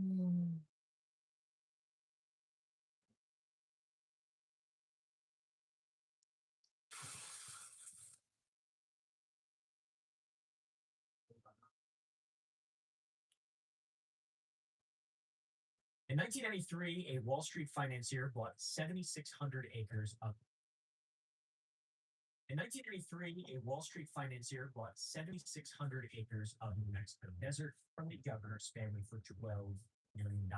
In 1993, a Wall Street financier bought 7,600 acres of. In 1993, a Wall Street financier bought 7,600 acres of New Mexico desert from the governor's family for $12 million.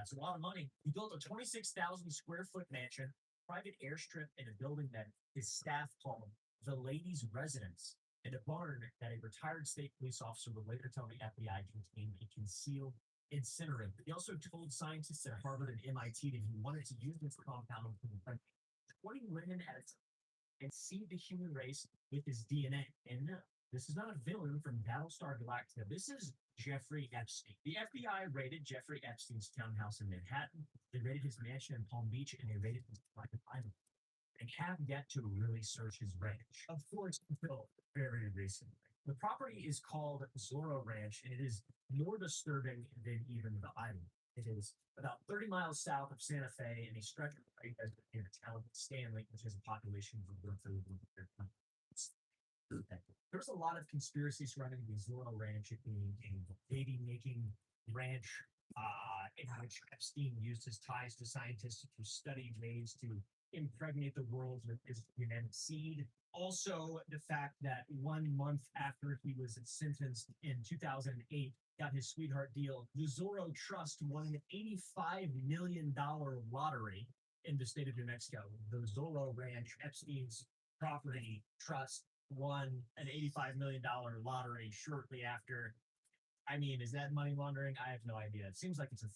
That's a lot of money. He built a 26,000 square foot mansion, private airstrip, and a building that his staff called the ladies' residence, and a barn that a retired state police officer would later tell the FBI contained a concealed incinerator. He also told scientists at Harvard and MIT that he wanted to use this compound to prevent 20 women at a time and seed the human race with his DNA. And no, this is not a villain from Battlestar Galactica. This is Jeffrey Epstein. The FBI raided Jeffrey Epstein's townhouse in Manhattan. They raided his mansion in Palm Beach, and they raided his private island. They have yet to really search his ranch. Of course, until very recently. The property is called Zorro Ranch, and it is more disturbing than even the island. It is about 30 miles south of Santa Fe and a stretch of right in the town of Stanley, which has a population of roughly 100 people. There's a lot of conspiracy surrounding the Zorro Ranch, it being a baby-making ranch in which Epstein used his ties to scientists to study ways to impregnate the world with his genetic seed. Also, the fact that 1 month after he was sentenced in 2008, got his sweetheart deal, the Zorro Trust won an $85 million lottery in the state of New Mexico. The Zorro Ranch, Epstein's property trust, won an $85 million lottery shortly after. I mean, is that money laundering? I have no idea. It seems like it's a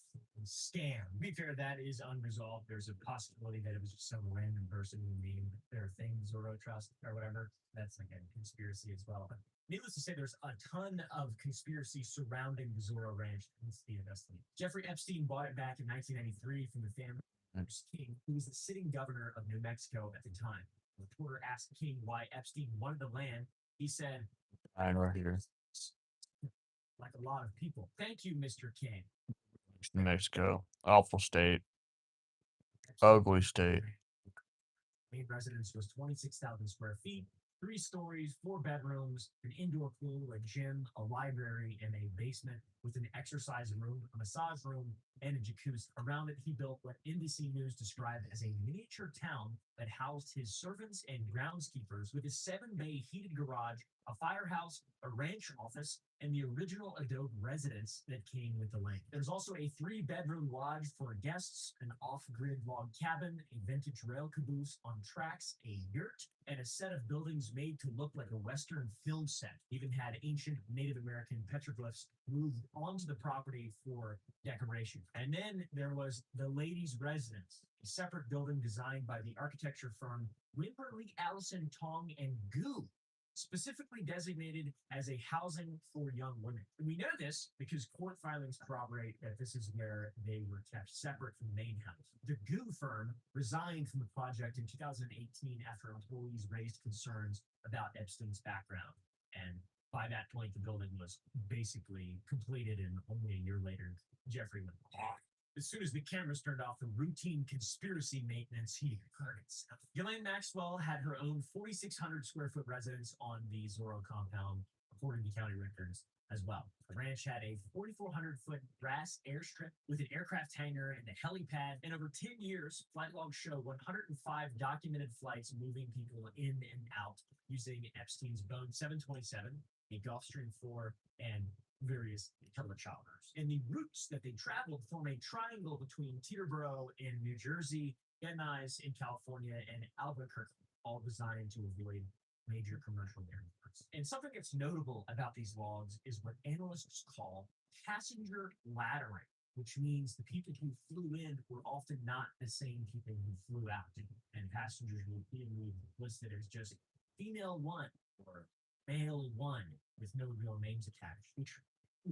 scam. To be fair, that is unresolved. There's a possibility that it was just some random person who named their thing Zorro Trust or whatever. That's like a conspiracy as well. But needless to say, there's a ton of conspiracy surrounding the Zorro Ranch and the investigation. Jeffrey Epstein bought it back in 1993 from the family of King, who was the sitting governor of New Mexico at the time. The reporter asked King why Epstein wanted the land. He said, Mine right here. like a lot of people. Thank you, Mr. King. New Mexico. Awful state. Ugly state. Main residence was 26,000 square feet, 3 stories, 4 bedrooms, an indoor pool, a gym, a library, and a basement with an exercise room, a massage room, and a jacuzzi. Around it, he built what NBC News described as a miniature town that housed his servants and groundskeepers with a 7-bay heated garage, a firehouse, a ranch office, and the original adobe residence that came with the land. There's also a 3-bedroom lodge for guests, an off-grid log cabin, a vintage rail caboose on tracks, a yurt, and a set of buildings made to look like a Western film set. Even had ancient Native American petroglyphs moved onto the property for decoration. And then there was the ladies' residence, a separate building designed by the architecture firm Wimberly, Allison, Tong, and Goo, specifically designated as a housing for young women. And we know this because court filings corroborate that this is where they were kept separate from the main house. The Goo firm resigned from the project in 2018 after employees raised concerns about Epstein's background. And by that point, the building was basically completed, and only a year later, Jeffrey went off. As soon as the cameras turned off, the routine conspiracy maintenance, he heard itself. Ghislaine Maxwell had her own 4,600 square foot residence on the Zorro compound, according to county records as well. The ranch had a 4,400 foot grass airstrip with an aircraft hangar and a helipad. And over 10 years, flight logs show 105 documented flights moving people in and out using Epstein's Boeing 727, a Gulfstream 4, and various helicopters. And the routes that they traveled form a triangle between Teterboro in New Jersey, Van Nuys in California, and Albuquerque, all designed to avoid major commercial airports. And something that's notable about these logs is what analysts call passenger laddering, which means the people who flew in were often not the same people who flew out. And passengers were being listed as just female 1 or male 1 with no real names attached, which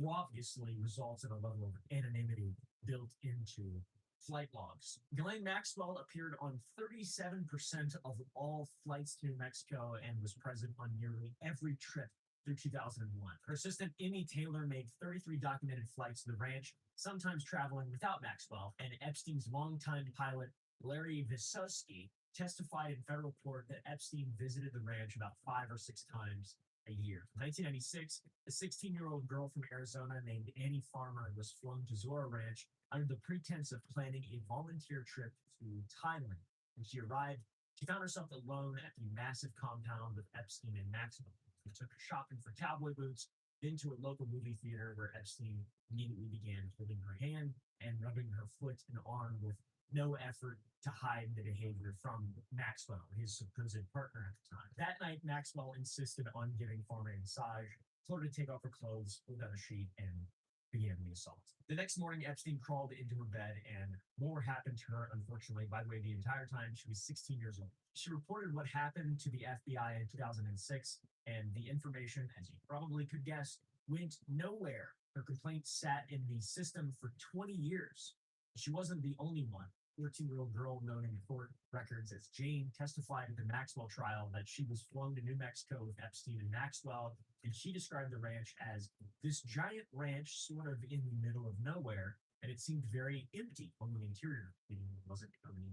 obviously results in a level of anonymity built into flight logs. Ghislaine Maxwell appeared on 37% of all flights to New Mexico and was present on nearly every trip through 2001. Her assistant, Emmy Taylor, made 33 documented flights to the ranch, sometimes traveling without Maxwell, and Epstein's longtime pilot, Larry Vysotsky, testified in federal court that Epstein visited the ranch about 5 or 6 times a year. In 1996, a 16-year-old girl from Arizona named Annie Farmer was flown to Zora Ranch under the pretense of planning a volunteer trip to Thailand. When she arrived, she found herself alone at the massive compound with Epstein and Maxwell. They took her shopping for cowboy boots, then to a local movie theater where Epstein immediately began holding her hand and rubbing her foot and arm with no effort to hide the behavior from Maxwell, his supposed partner at the time. That night, Maxwell insisted on giving Farmer a massage, told her to take off her clothes, pulled out a sheet, and began the assault. The next morning, Epstein crawled into her bed, and more happened to her, unfortunately. By the way, the entire time, she was 16 years old. She reported what happened to the FBI in 2006, and the information, as you probably could guess, went nowhere. Her complaint sat in the system for 20 years. She wasn't the only one. 14-year-old girl known in court records as Jane testified at the Maxwell trial that she was flown to New Mexico with Epstein and Maxwell, and she described the ranch as this giant ranch sort of in the middle of nowhere, and it seemed very empty on the interior, meaning it wasn't coming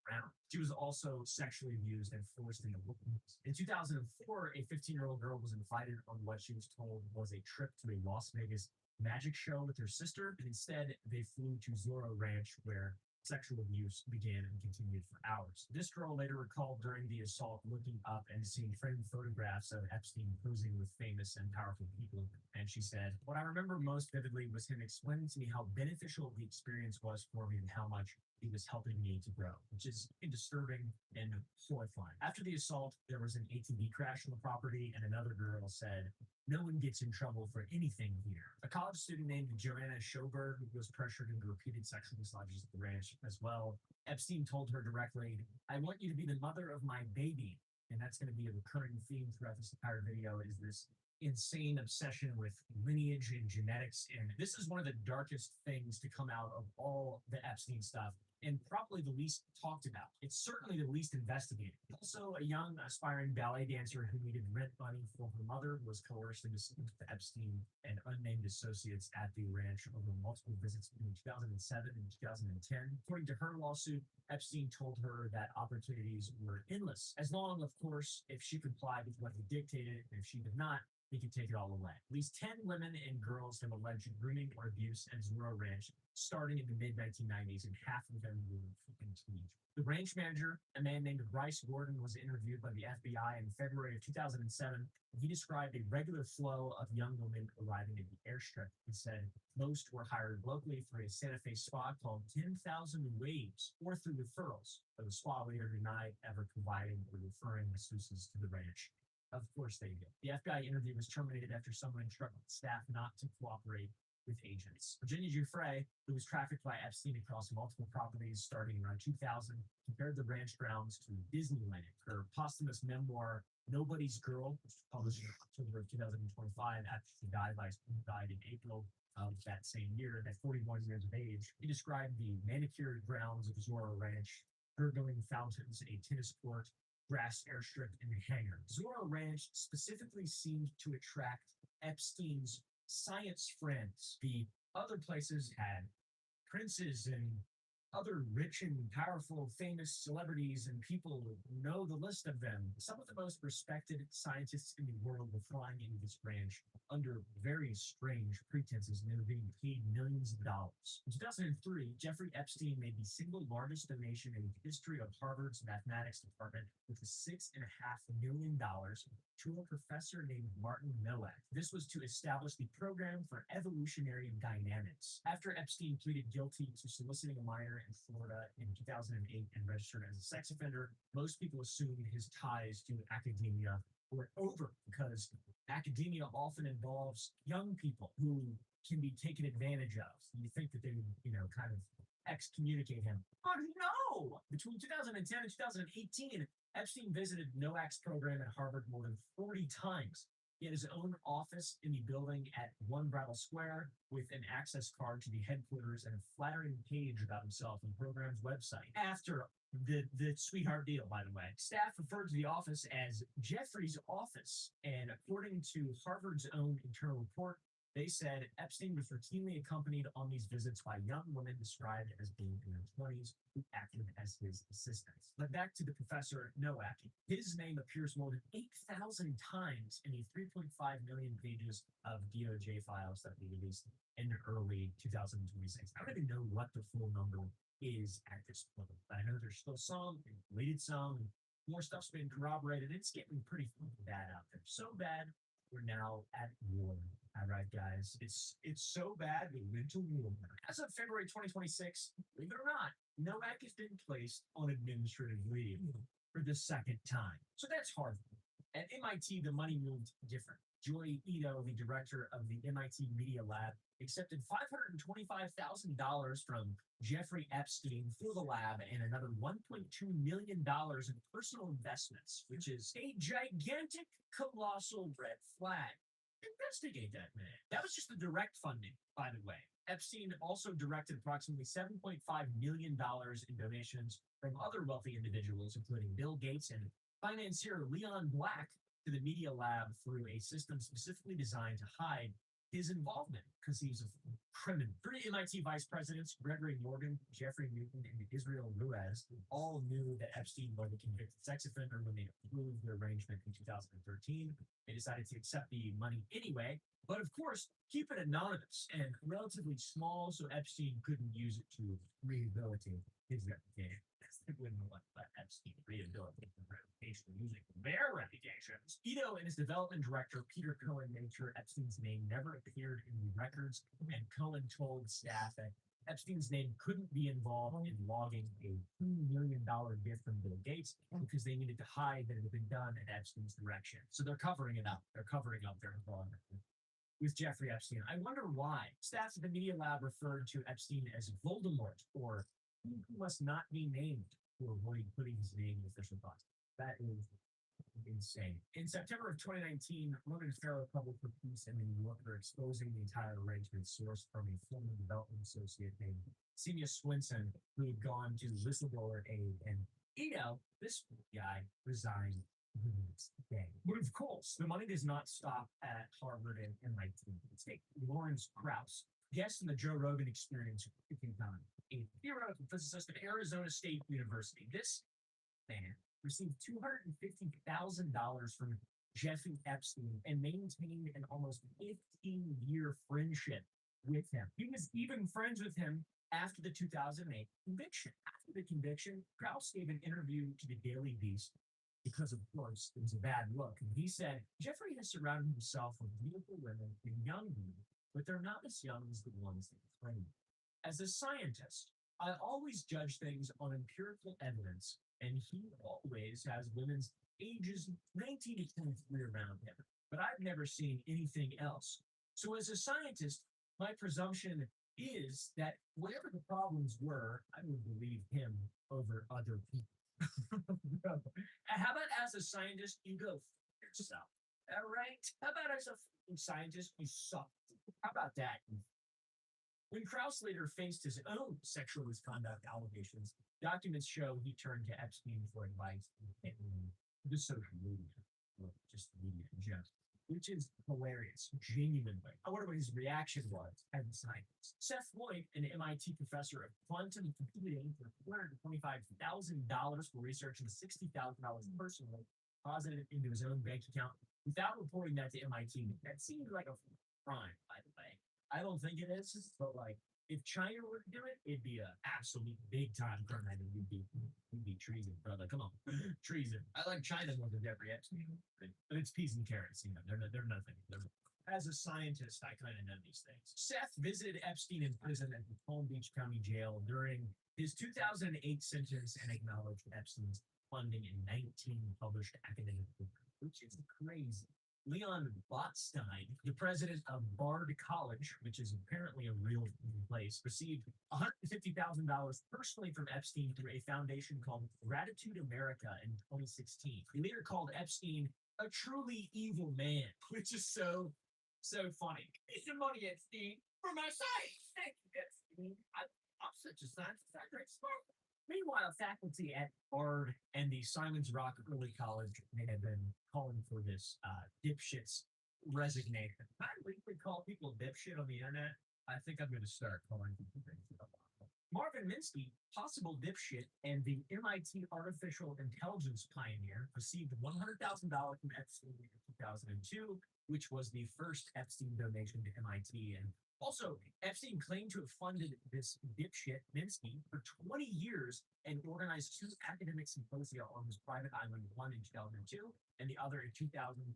around. She was also sexually abused and forced into bookings. In 2004, a 15-year-old girl was invited on what she was told was a trip to a Las Vegas magic show with her sister, and instead they flew to Zorro Ranch, where sexual abuse began and continued for hours. This girl later recalled during the assault looking up and seeing framed photographs of Epstein posing with famous and powerful people, and she said, "What I remember most vividly was him explaining to me how beneficial the experience was for me and how much he was helping me to grow," which is disturbing and horrifying. After the assault, there was an ATV crash on the property, and another girl said, "No one gets in trouble for anything here." A college student named Joanna Schoberg was pressured into repeated sexual massages at the ranch as well. Epstein told her directly, "I want you to be the mother of my baby." And that's going to be a recurring theme throughout this entire video, is this insane obsession with lineage and genetics. And this is one of the darkest things to come out of all the Epstein stuff, and probably the least talked about. It's certainly the least investigated. Also, a young aspiring ballet dancer who needed rent money for her mother was coerced into sleeping with Epstein and unnamed associates at the ranch over multiple visits between 2007 and 2010. According to her lawsuit, Epstein told her that opportunities were endless, as long, of course, if she complied with what he dictated, and if she did not, he could take it all away. At least 10 women and girls have alleged grooming or abuse at Zorro Ranch starting in the mid-1990s, and half of them were freaking teenagers. The ranch manager, a man named Bryce Gordon, was interviewed by the FBI in February of 2007, and he described a regular flow of young women arriving at the airstrip. He said most were hired locally through a Santa Fe spa called 10,000 Waves, or through referrals, but the spa leader denied ever providing or referring masseuses to the ranch. Of course they did. The FBI interview was terminated after someone instructed staff not to cooperate with agents. Virginia Giuffre, who was trafficked by Epstein across multiple properties starting around 2000, compared the ranch grounds to Disneyland. Her posthumous memoir, Nobody's Girl, which was published in October of 2025 after she died in April of that same year at 41 years of age. He described the manicured grounds of Zorro Ranch, gurgling fountains, a tennis court, grass airstrip, and a hangar. Zorro Ranch specifically seemed to attract Epstein's science friends. The other places had princes and other rich and powerful, famous celebrities, and people know the list of them. Some of the most respected scientists in the world were flying into this ranch under very strange pretenses, and they were being paid millions of dollars. In 2003, Jeffrey Epstein made the single largest donation in the history of Harvard's mathematics department, which was $6.5 million to a professor named Martin Nowak. This was to establish the program for evolutionary dynamics. After Epstein pleaded guilty to soliciting a minor in Florida in 2008 and registered as a sex offender, most people assumed his ties to academia were over, because academia often involves young people who can be taken advantage of. You think that they would, kind of excommunicate him. But no! Between 2010 and 2018, Epstein visited Nowak's program at Harvard more than 40 times. He had his own office in the building at One Brattle Square with an access card to the headquarters and a flattering page about himself on the program's website. After the sweetheart deal, by the way, staff referred to the office as Jeffrey's office, and according to Harvard's own internal report, they said Epstein was routinely accompanied on these visits by young women described as being in their 20s who acted as his assistants. But back to the professor Nowak. His name appears more than 8,000 times in the 3.5 million pages of DOJ files that we released in early 2026. I don't even know what the full number is at this point. I know there's still some, deleted some, and more stuff's been corroborated. It's getting pretty bad out there. So bad, we're now at war. All right, guys. It's so bad we went to war. As of February 2026, believe it or not, Novak has been placed on administrative leave for the second time. So that's hard. At MIT, the money moved different. Joy Ito, the director of the MIT Media Lab, accepted $525,000 from Jeffrey Epstein for the lab and another $1.2 million in personal investments, which is a gigantic, colossal red flag. Investigate that, man. That was just the direct funding, by the way. Epstein also directed approximately $7.5 million in donations from other wealthy individuals, including Bill Gates and financier Leon Black, to the Media Lab through a system specifically designed to hide his involvement because he's a criminal. Three MIT vice presidents, Gregory Morgan, Jeffrey Newton, and Israel Ruiz, all knew that Epstein was a convicted sex offender when they approved the arrangement in 2013. They decided to accept the money anyway, but of course, keep it anonymous and relatively small so Epstein couldn't use it to rehabilitate his reputation. They wouldn't let Epstein rehabilitate his reputation using their reputations. Ito and his development director, Peter Cohen, made sure Epstein's name never appeared in the records, and Cohen told staff that Epstein's name couldn't be involved in logging a $2 million gift from Bill Gates because they needed to hide that it had been done in Epstein's direction. So they're covering it up. They're covering up their involvement with Jeffrey Epstein. I wonder why. Staff at the Media Lab referred to Epstein as Voldemort, or who must not be named, to avoid putting his name in official thoughts. That is insane. In September of 2019, Ronan Farrow published a piece in the New Yorker exposing the entire arrangement sourced from a former development associate named Celia Swinson, who had gone to whistleblower aid. And this guy, resigned the next day. But of course, the money does not stop at Harvard and MIT. Let's take Lawrence Krauss, guest in the Joe Rogan Experience, a theoretical physicist at Arizona State University. This man received $250,000 from Jeffrey Epstein and maintained an almost 15-year friendship with him. He was even friends with him after the 2008 conviction. After the conviction, Krauss gave an interview to the Daily Beast because, of course, it was a bad look. And he said, Jeffrey has surrounded himself with beautiful women and young women, but they're not as young as the ones that claim. As a scientist, I always judge things on empirical evidence, and he always has women's ages 19 to 23 around him, but I've never seen anything else. So as a scientist, my presumption is that whatever the problems were, I would believe him over other people. How about as a scientist, you go for yourself? All right. How about as a scientist, you suck? How about that? When Krauss later faced his own sexual misconduct allegations, documents show he turned to Epstein for advice in the social media, or just the media in general, which is hilarious, genuinely. I wonder what his reaction was as a scientist. Seth Floyd, an MIT professor of quantum computing, for $425,000 for research and $60,000 personally deposited into his own bank account without reporting that to MIT. That seems like a crime, by the way. I don't think it is, but like, if China were to do it, it'd be an absolute big time crime. I mean, you'd be treason, brother. Come on, treason. I like China more than Jeffrey Epstein, but it's peas and carrots. You know, they're nothing. As a scientist, I kind of know these things. Seth visited Epstein in prison at the Palm Beach County Jail during his 2008 sentence and acknowledged Epstein's funding in 19 published academic books, which is crazy. Leon Botstein, the president of Bard College, which is apparently a real place, received $150,000 personally from Epstein through a foundation called Gratitude America in 2016. He later called Epstein a truly evil man, which is so funny. It's your money, Epstein, for my science. Thank you, Epstein. I'm such a scientist. I drink smoke. Meanwhile, faculty at Bard and the Simon's Rock Early College may have been calling for this dipshit's resignation. I legally call people dipshit on the internet. I think I'm going to start calling people things. Marvin Minsky, possible dipshit, and the MIT artificial intelligence pioneer, received $100,000 from Epstein in 2002, which was the first Epstein donation to MIT. And also, Epstein claimed to have funded this dipshit, Minsky, for 20 years and organized two academic symposia on his private island, one in 2002 and the other in 2011.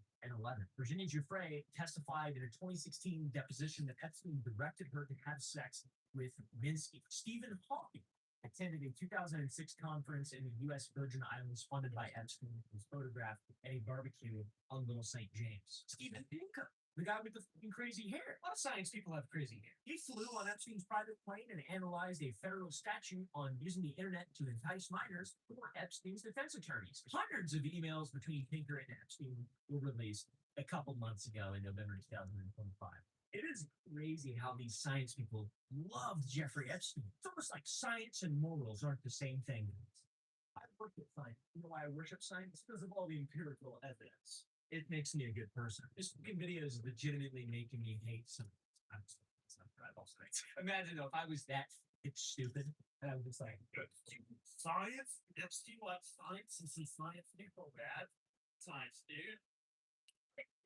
Virginia Giuffre testified in a 2016 deposition that Epstein directed her to have sex with Minsky. Stephen Hawking attended a 2006 conference in the U.S. Virgin Islands funded by Epstein and was photographed at a barbecue on Little St. James. Stephen Pinker, the guy with the crazy hair. A lot of science people have crazy hair. He flew on Epstein's private plane and analyzed a federal statute on using the internet to entice minors for Epstein's defense attorneys. Hundreds of emails between Pinker and Epstein were released a couple months ago in November 2025. It is crazy how these science people loved Jeffrey Epstein. It's almost like science and morals aren't the same thing. I work with science. You know why I worship science? Because of all the empirical evidence. It makes me a good person. This fucking video is legitimately making me hate science. Imagine though, if I was that stupid, and I was just like, science? Epstein likes science, and since science people bad, science, dude.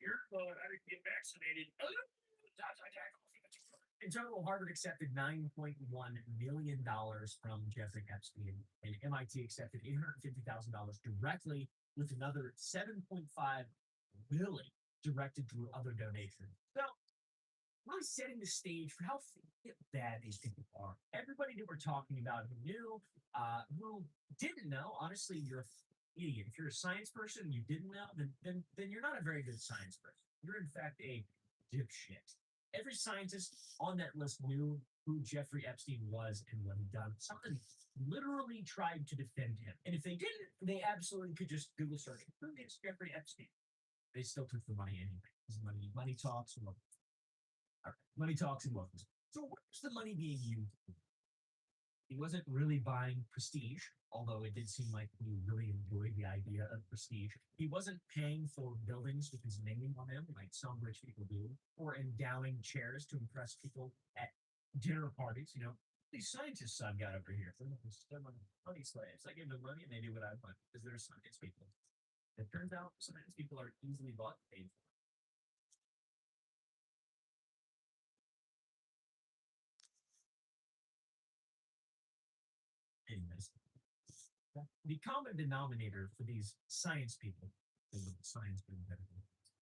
You're going to get vaccinated. In total, Harvard accepted $9.1 million from Jeffrey Epstein, and MIT accepted $850,000 directly, with another $7.5 million directed through other donations. So, really setting the stage for how bad these people are. Everybody that we're talking about who knew, who didn't know, honestly, you're an idiot. If you're a science person and you didn't know, then you're not a very good science person. You're, in fact, a dipshit. Every scientist on that list knew who Jeffrey Epstein was and what he'd done. Somebody literally tried to defend him. And if they didn't, they absolutely could just Google search, who is Jeffrey Epstein? They still took the money anyway. Money talks and love. All right. Money talks and love. So where's the money being used? He wasn't really buying prestige, although it did seem like he really enjoyed the idea of prestige. He wasn't paying for buildings with his name on them, like some rich people do, or endowing chairs to impress people at dinner parties. You know, these scientists I've got over here, they're money slaves. I give them money and they do what I want because they're science people. It turns out science people are easily bought and paid for. Anyways, the common denominator for these science people,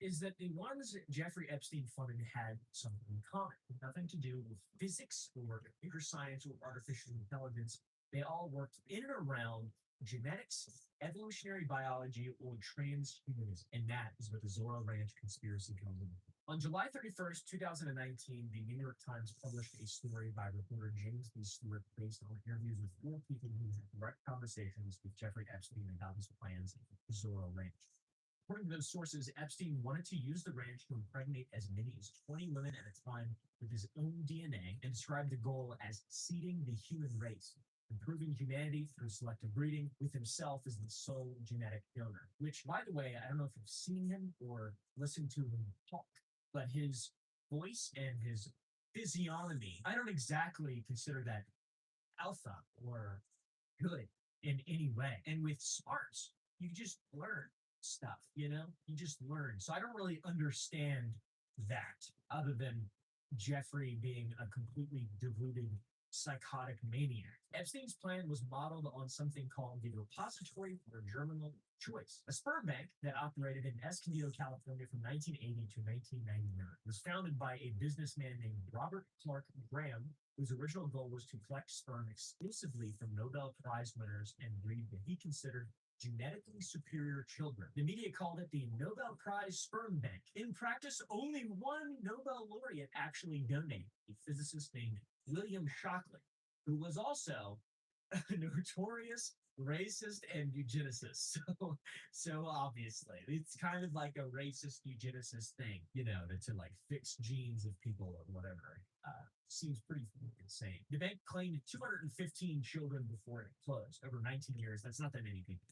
is that the ones that Jeffrey Epstein funded had something in common. Nothing to do with physics or computer science or artificial intelligence. They all worked in and around genetics, evolutionary biology, or transhumanism. And that is where the Zorro Ranch conspiracy comes in. On July 31st, 2019, the New York Times published a story by reporter James B. Stewart based on interviews with 4 people who had direct conversations with Jeffrey Epstein about his plans at the Zorro Ranch. According to those sources, Epstein wanted to use the ranch to impregnate as many as 20 women at a time with his own DNA and described the goal as seeding the human race, improving humanity through selective breeding, with himself as the sole genetic donor. Which, by the way, I don't know if you've seen him or listened to him talk, but his voice and his physiognomy, I don't exactly consider that alpha or good in any way. And with smarts, you just learn stuff, you know? You just learn. So I don't really understand that other than Jeffrey being a completely deluded psychotic maniac. Epstein's plan was modeled on something called the Repository for Germinal Choice, a sperm bank that operated in Escondido, California from 1980 to 1999. It was founded by a businessman named Robert Clark Graham, whose original goal was to collect sperm exclusively from Nobel Prize winners and breed what he considered genetically superior children. The media called it the Nobel Prize Sperm Bank. In practice, only one Nobel laureate actually donated, a physicist named William Shockley, who was also a notorious racist and eugenicist. So obviously, it's kind of like a racist eugenicist thing, to like fix genes of people or whatever. Seems pretty insane. The bank claimed 215 children before it closed over 19 years. That's not that many people.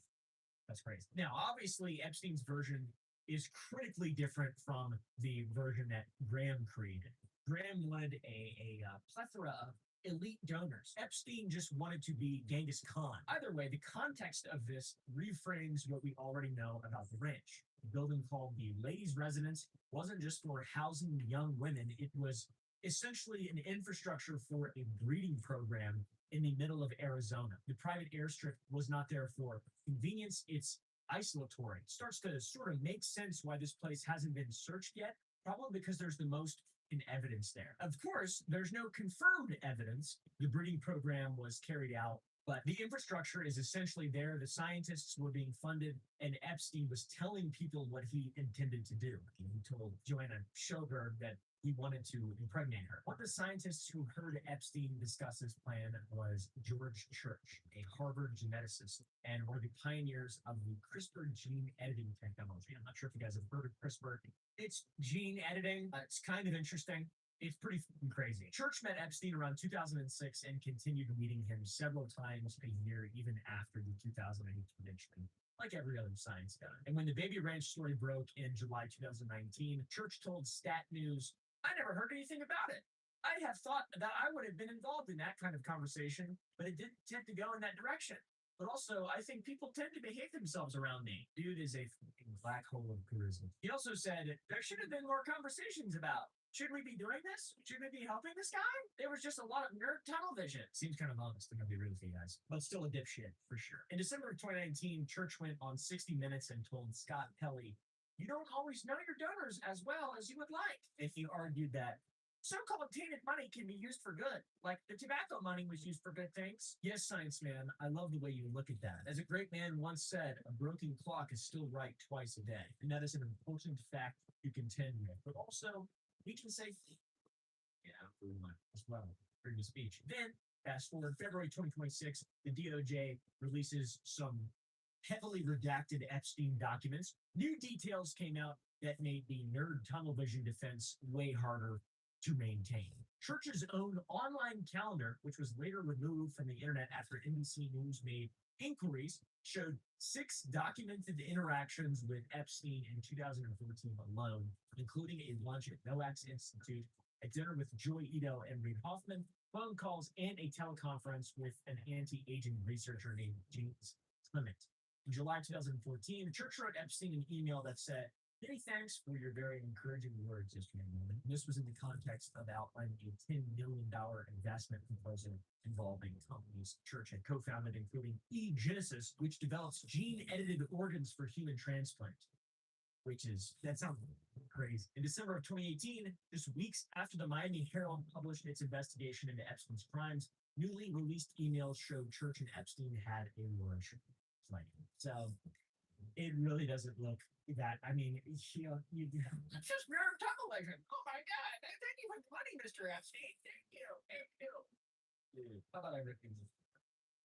That's crazy. Now, obviously, Epstein's version is critically different from the version that Graham created. Graham wanted a plethora of elite donors. Epstein just wanted to be Genghis Khan. Either way, the context of this reframes what we already know about the ranch. The building called the Ladies' Residence wasn't just for housing young women, it was essentially an infrastructure for a breeding program in the middle of Arizona. The private airstrip was not there for convenience, it's isolatory. It starts to sort of make sense why this place hasn't been searched yet, probably because there's the most in evidence there. Of course, there's no confirmed evidence the breeding program was carried out, but the infrastructure is essentially there. The scientists were being funded, and Epstein was telling people what he intended to do. He told Joanna Sjoberg that he wanted to impregnate her. One of the scientists who heard Epstein discuss his plan was George Church, a Harvard geneticist and one of the pioneers of the CRISPR gene editing technology. I'm not sure if you guys have heard of CRISPR. It's gene editing. It's kind of interesting. It's pretty crazy. Church met Epstein around 2006 and continued meeting him several times a year, even after the 2008 convention, like every other science guy. And when the Baby Ranch story broke in July 2019, Church told Stat News, "I never heard anything about it. I have thought that I would have been involved in that kind of conversation, but it didn't tend to go in that direction. But also, I think people tend to behave themselves around me." Dude is a fucking black hole of charisma. He also said, "There should have been more conversations about, should we be doing this? Should we be helping this guy? There was just a lot of nerd tunnel vision." Seems kind of honest, I'm gonna be real with you guys, but still a dipshit for sure. In December of 2019, Church went on 60 Minutes and told Scott Pelley, "You don't always know your donors as well as you would like." And he argued that so-called tainted money can be used for good, like the tobacco money was used for good things. Yes, science man, I love the way you look at that. As a great man once said, a broken clock is still right twice a day, and that is an important fact you contend with. But also, we can say, yeah, as well during the speech. Then, fast forward February 2026, the DOJ releases some heavily redacted Epstein documents. New details came out that made the nerd tunnel vision defense way harder to maintain. Church's own online calendar, which was later removed from the internet after NBC News made inquiries, showed 6 documented interactions with Epstein in 2014 alone, including a lunch at Noax Institute, a dinner with Joy Ito and Reid Hoffman, phone calls, and a teleconference with an anti-aging researcher named James Clement. In July 2014, Church wrote Epstein an email that said, "Many thanks for your very encouraging words yesterday morning." This was in the context of outlining a $10 million investment proposal involving companies Church had co-founded, including eGenesis, which develops gene-edited organs for human transplant. That sounds crazy. In December of 2018, just weeks after the Miami Herald published its investigation into Epstein's crimes, newly released emails showed Church and Epstein had a relationship. So it really doesn't look that. I mean, it's just rare television. Oh my God! Thank you for the money, Mr. Epstein. Thank you. Thank you. Dude, how about I rip you?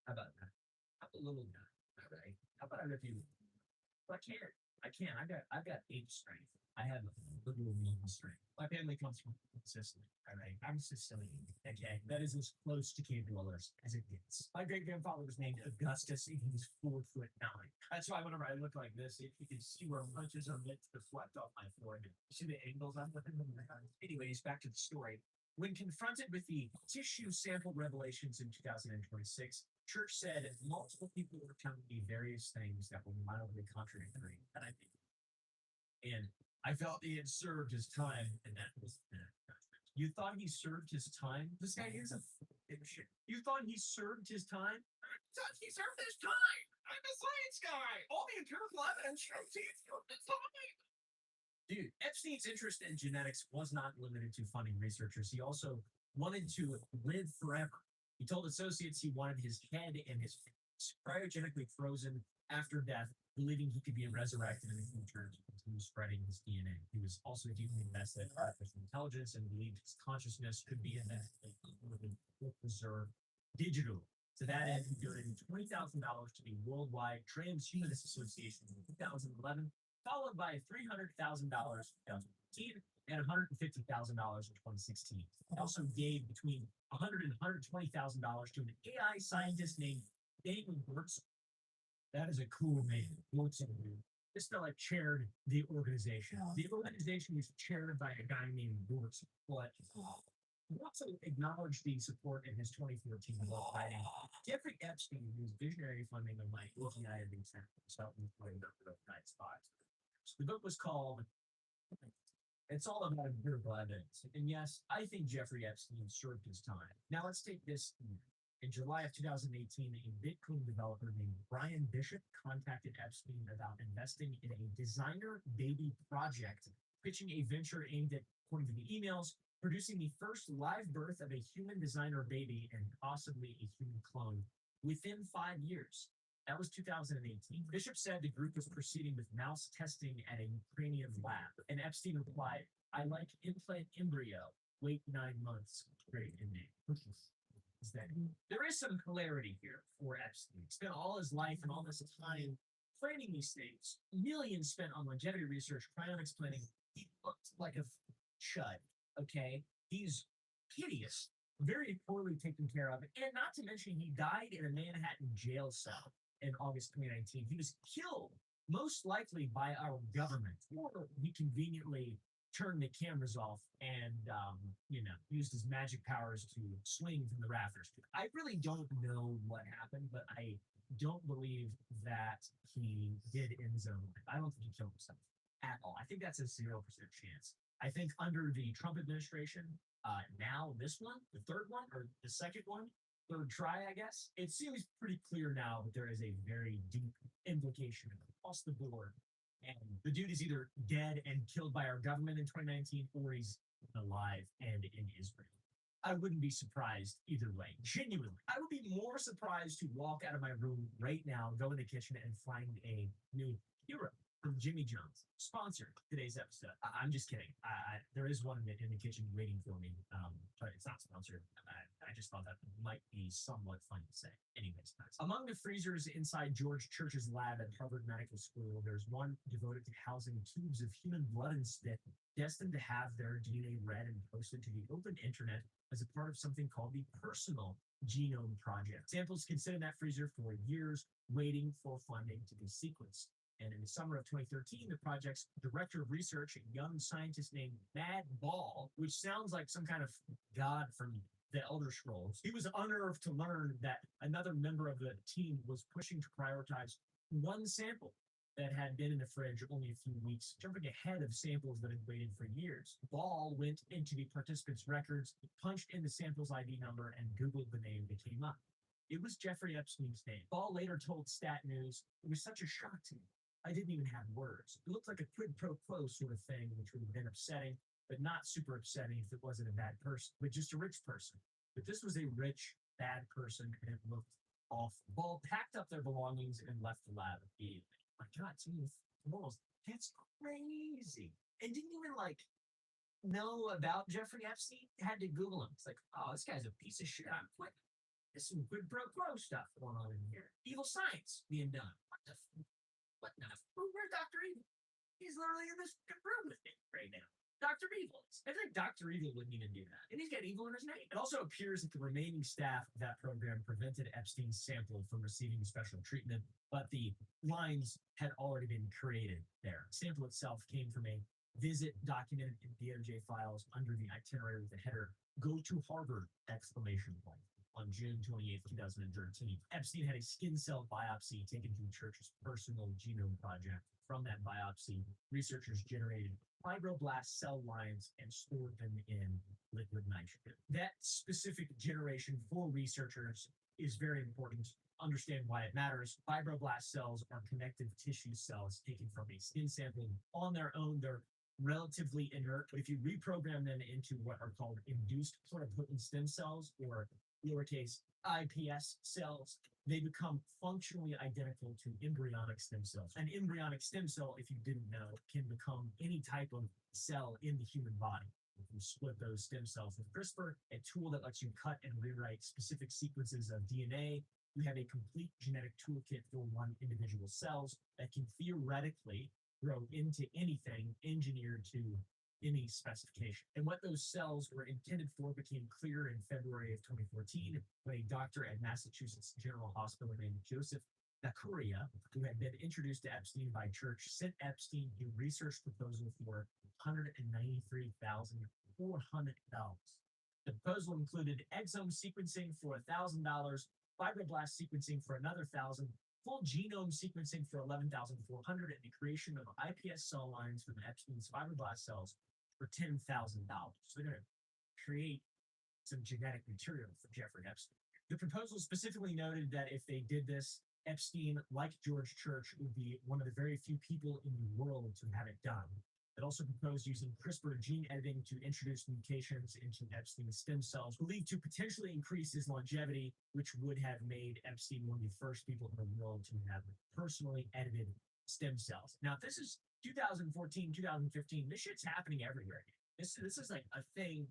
How about that? I'm a little guy. All right. How about I rip you? I can't. I can't. I've got age strength. I have little mean strength. My family comes from Sicily. All right. I'm Sicilian. Okay. That is as close to cave dwellers as it gets. My great grandfather was named Augustus, and he was 4'9". That's why whenever I look like this, if you can see where punches are meant to deflect off my forehead. You see the angles I'm looking at? Anyways, back to the story. When confronted with the tissue sample revelations in 2026, Church said multiple people were telling me various things that were mildly contradictory, and I felt he had served his time, and that was that. You thought he served his time? This guy is a dipshit. You thought he served his time? I thought he served his time. I'm a science guy. All the empirical evidence shows he served his time. Dude, Epstein's interest in genetics was not limited to funding researchers. He also wanted to live forever. He told associates he wanted his head and his face cryogenically frozen after death, believing he could be resurrected in the future to continue spreading his DNA. He was also deeply invested in artificial intelligence and believed his consciousness could be preserved digitally. To that end, he donated $20,000 to the Worldwide Transhumanist Association in 2011, followed by $300,000 in 2015 and $150,000 in 2016. He also gave between $100,000 and $120,000 to an AI scientist named Daniel Wurtzel. That is a cool name, Wurtzel. This fella chaired the organization. The organization was chaired by a guy named Wurtzel. But he also acknowledged the support in his 2014 book writing Jeffrey Epstein used visionary funding of my AGI of these consultant for the United Spots. So the book was called It's All About Empirical Evidence. And yes, I think Jeffrey Epstein served his time. Now let's take this. In July of 2018, a Bitcoin developer named Brian Bishop contacted Epstein about investing in a designer baby project, pitching a venture aimed at, according to the emails, producing the first live birth of a human designer baby and possibly a human clone within 5 years. That was 2018. Bishop said the group was proceeding with mouse testing at a Ukrainian lab, and Epstein replied, "I like implant embryo. Wait 9 months. Great name." Is that there is some hilarity here for Epstein. He spent all his life and all this time planning these things, millions spent on longevity research, cryonics explaining he looked like a chud. Okay, he's hideous, very poorly taken care of, and not to mention he died in a Manhattan jail cell in August 2019. He was killed, most likely by our government, or we conveniently turned the cameras off and used his magic powers to swing from the rafters. I really don't know what happened, but I don't believe that he did end zone. I don't think he killed himself at all. I think that's a 0% chance. I think under the Trump administration, now this one, the third one, or the second one, third try, I guess, it seems pretty clear now that there is a very deep implication across the board. And the dude is either dead and killed by our government in 2019, or he's alive and in Israel. I wouldn't be surprised either way. Genuinely, I would be more surprised to walk out of my room right now, go in the kitchen, and find a new hero from Jimmy John's. Sponsored today's episode. I'm just kidding. There is one in the kitchen waiting for me, but it's not sponsored. I just thought that might be somewhat fun to say. Anyways, among the freezers inside George Church's lab at Harvard Medical School, there's one devoted to housing tubes of human blood and spit destined to have their DNA read and posted to the open internet as a part of something called the Personal Genome Project. Samples can sit in that freezer for years, waiting for funding to be sequenced. And in the summer of 2013, the project's director of research, a young scientist named Mad Ball, which sounds like some kind of god from the Elder Scrolls, he was unnerved to learn that another member of the team was pushing to prioritize one sample that had been in the fridge only a few weeks, jumping ahead of samples that had waited for years. Ball went into the participants' records, punched in the sample's ID number, and Googled the name that came up. It was Jeffrey Epstein's name. Ball later told Stat News, "It was such a shock to me. I didn't even have words. It looked like a quid pro quo sort of thing, which would have been upsetting, but not super upsetting if it wasn't a bad person, but just a rich person. But this was a rich, bad person, and it looked awful." Ball packed up their belongings and left the lab immediately. My God, that's crazy. And didn't even know about Jeffrey Epstein. Had to Google him. It's like, oh, this guy's a piece of shit. I'm quick. There's some quid pro quo stuff going on in here. Evil science being done. What the? Where's Dr. Evil? He's literally in this room with me right now. Dr. Evil. I think Dr. Evil wouldn't even do that. And he's got evil in his name. It also appears that the remaining staff of that program prevented Epstein's sample from receiving special treatment, but the lines had already been created there. The sample itself came from a visit documented in DOJ files under the itinerary with the header, "Go to Harvard!" On June 28, 2013. Epstein had a skin cell biopsy taken to the church's Personal Genome Project. From that biopsy, researchers generated fibroblast cell lines and stored them in liquid nitrogen. That specific generation for researchers is very important to understand why it matters. Fibroblast cells are connective tissue cells taken from a skin sample on their own. They're relatively inert, but if you reprogram them into what are called induced pluripotent stem cells, or lowercase IPS cells, they become functionally identical to embryonic stem cells. An embryonic stem cell, if you didn't know, can become any type of cell in the human body. If you split those stem cells with CRISPR, a tool that lets you cut and rewrite specific sequences of DNA, you have a complete genetic toolkit for one individual cells that can theoretically grow into anything engineered to any specification. And what those cells were intended for became clear in February of 2014 when a doctor at Massachusetts General Hospital named Joseph Dacuria, who had been introduced to Epstein by Church, sent Epstein a research proposal for $193,400. The proposal included exome sequencing for $1,000, fibroblast sequencing for another $1,000, full genome sequencing for $11,400, and the creation of iPS cell lines from Epstein's fibroblast cells for $10,000. So they're going to create some genetic material for Jeffrey Epstein. The proposal specifically noted that if they did this, Epstein, like George Church, would be one of the very few people in the world to have it done. It also proposed using CRISPR gene editing to introduce mutations into Epstein's stem cells, believed to potentially increase his longevity, which would have made Epstein one of the first people in the world to have personally edited stem cells. Now, if this is 2014, 2015, this shit's happening everywhere. This is like a thing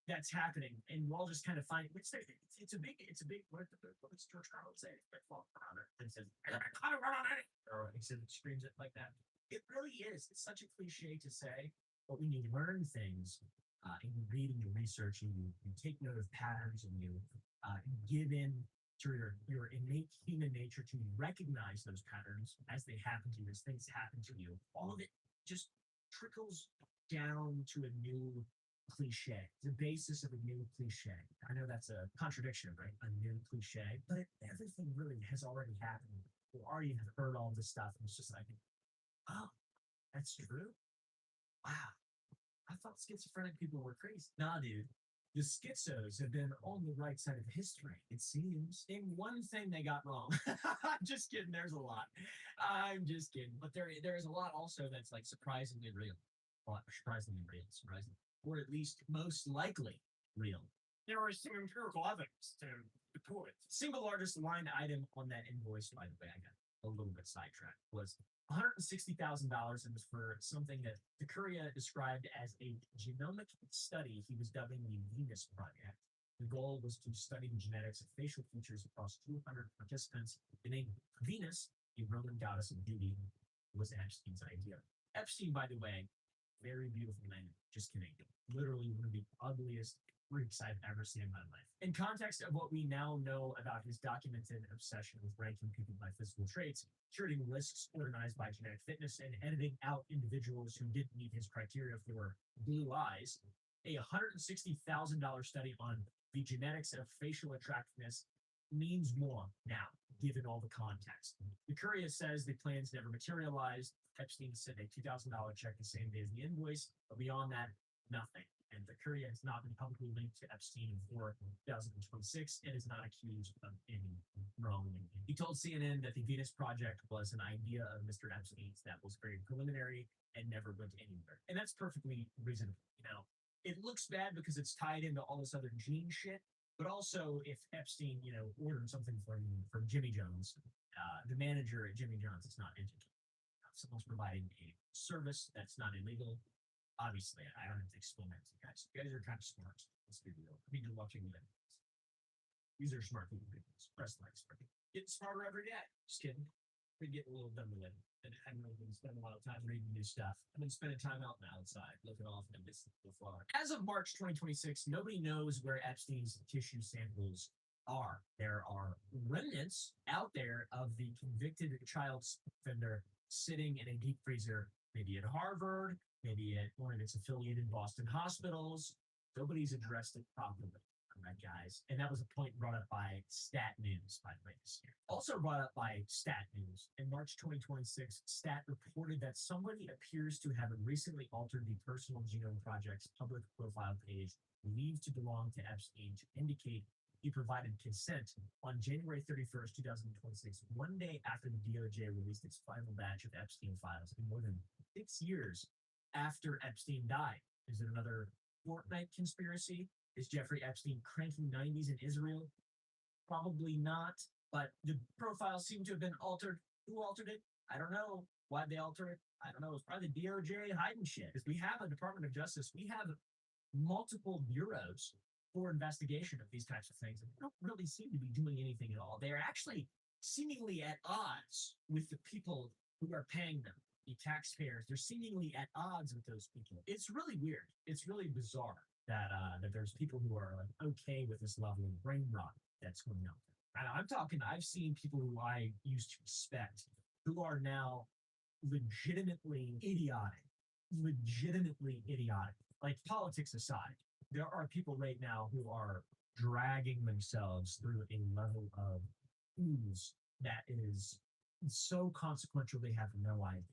that's happening, and we're all just kind of finding it's a big what's George Carlin say? And says or he said screams it like that. It really is. It's such a cliche to say, but when you learn things and you read and you research and you take note of patterns and you give in to your innate human nature to recognize those patterns as they happen to you, as things happen to you, all of it just trickles down to a new cliche, the basis of a new cliche. I know that's a contradiction, right? A new cliche, but everything really has already happened. We already have heard all this stuff, and it's just like, oh, that's true? Wow. I thought schizophrenic people were crazy. Nah, dude. The schizos have been on the right side of history, it seems. In one thing they got wrong. I'm just kidding. There's a lot. I'm just kidding. But there is a lot also that's like surprisingly real. Well, surprisingly real. Surprisingly. Or at least most likely real. There was some empirical evidence to support it. Single largest line item on that invoice, by the way, I got a little bit sidetracked, was $160,000, and was for something that Dacuria described as a genomic study he was dubbing the Venus Project. The goal was to study the genetics of facial features across 200 participants. The name Venus, a Roman goddess of beauty, was Epstein's idea. Epstein, by the way, very beautiful man. Just kidding. Literally one of the ugliest freaks I've ever seen in my life. In context of what we now know about his documented obsession with ranking people by physical traits, curating lists organized by genetic fitness, and editing out individuals who didn't meet his criteria for blue eyes, a $160,000 study on the genetics of facial attractiveness means more now, given all the context. Dacuria says the plans never materialized. Epstein sent a $2,000 check the same day as the invoice, but beyond that, nothing. And Dacuria has not been publicly linked to Epstein for 2026 and is not accused of any wrongdoing. He told CNN that the Venus Project was an idea of Mr. Epstein's that was very preliminary and never went anywhere. And that's perfectly reasonable. You know, it looks bad because it's tied into all this other gene shit. But also, if Epstein, ordered something from Jimmy Jones, the manager at Jimmy Jones is not entity. Someone's providing a service that's not illegal. Obviously, I don't have to explain that to you guys. You guys are kind of smart. Let's be real. I mean, you're watching the videos. These are smart people. Press like smart people. Getting smarter every day. Just kidding. We're getting a little done with it. And I haven't really been spending a lot of time reading new stuff. I've been spending time out and outside, looking off and this so far. As of March 2026, nobody knows where Epstein's tissue samples are. There are remnants out there of the convicted child offender sitting in a deep freezer, maybe at Harvard, maybe at one of its affiliated Boston hospitals. Nobody's addressed it properly. Right, guys. And that was a point brought up by Stat News, by the way, this year. Also brought up by Stat News. In March 2026, Stat reported that somebody appears to have recently altered the Personal Genome Project's public profile page, believed to belong to Epstein, to indicate he provided consent on January 31st, 2026, one day after the DOJ released its final batch of Epstein files, in more than 6 years after Epstein died. Is it another Fortnite conspiracy? Is Jeffrey Epstein cranking 90s in Israel? Probably not, but the profiles seem to have been altered. Who altered it? I don't know. Why'd they alter it? I don't know. It's probably the DOJ hiding shit. Because we have a Department of Justice. We have multiple bureaus for investigation of these types of things, and they don't really seem to be doing anything at all. They're actually seemingly at odds with the people who are paying them, the taxpayers. They're seemingly at odds with those people. It's really weird. It's really bizarre that there's people who are like okay with this level of brain rot that's going on. And I'm talking. I've seen people who I used to respect who are now legitimately idiotic, legitimately idiotic. Like politics aside, there are people right now who are dragging themselves through a level of ooze that is so consequential they have no idea.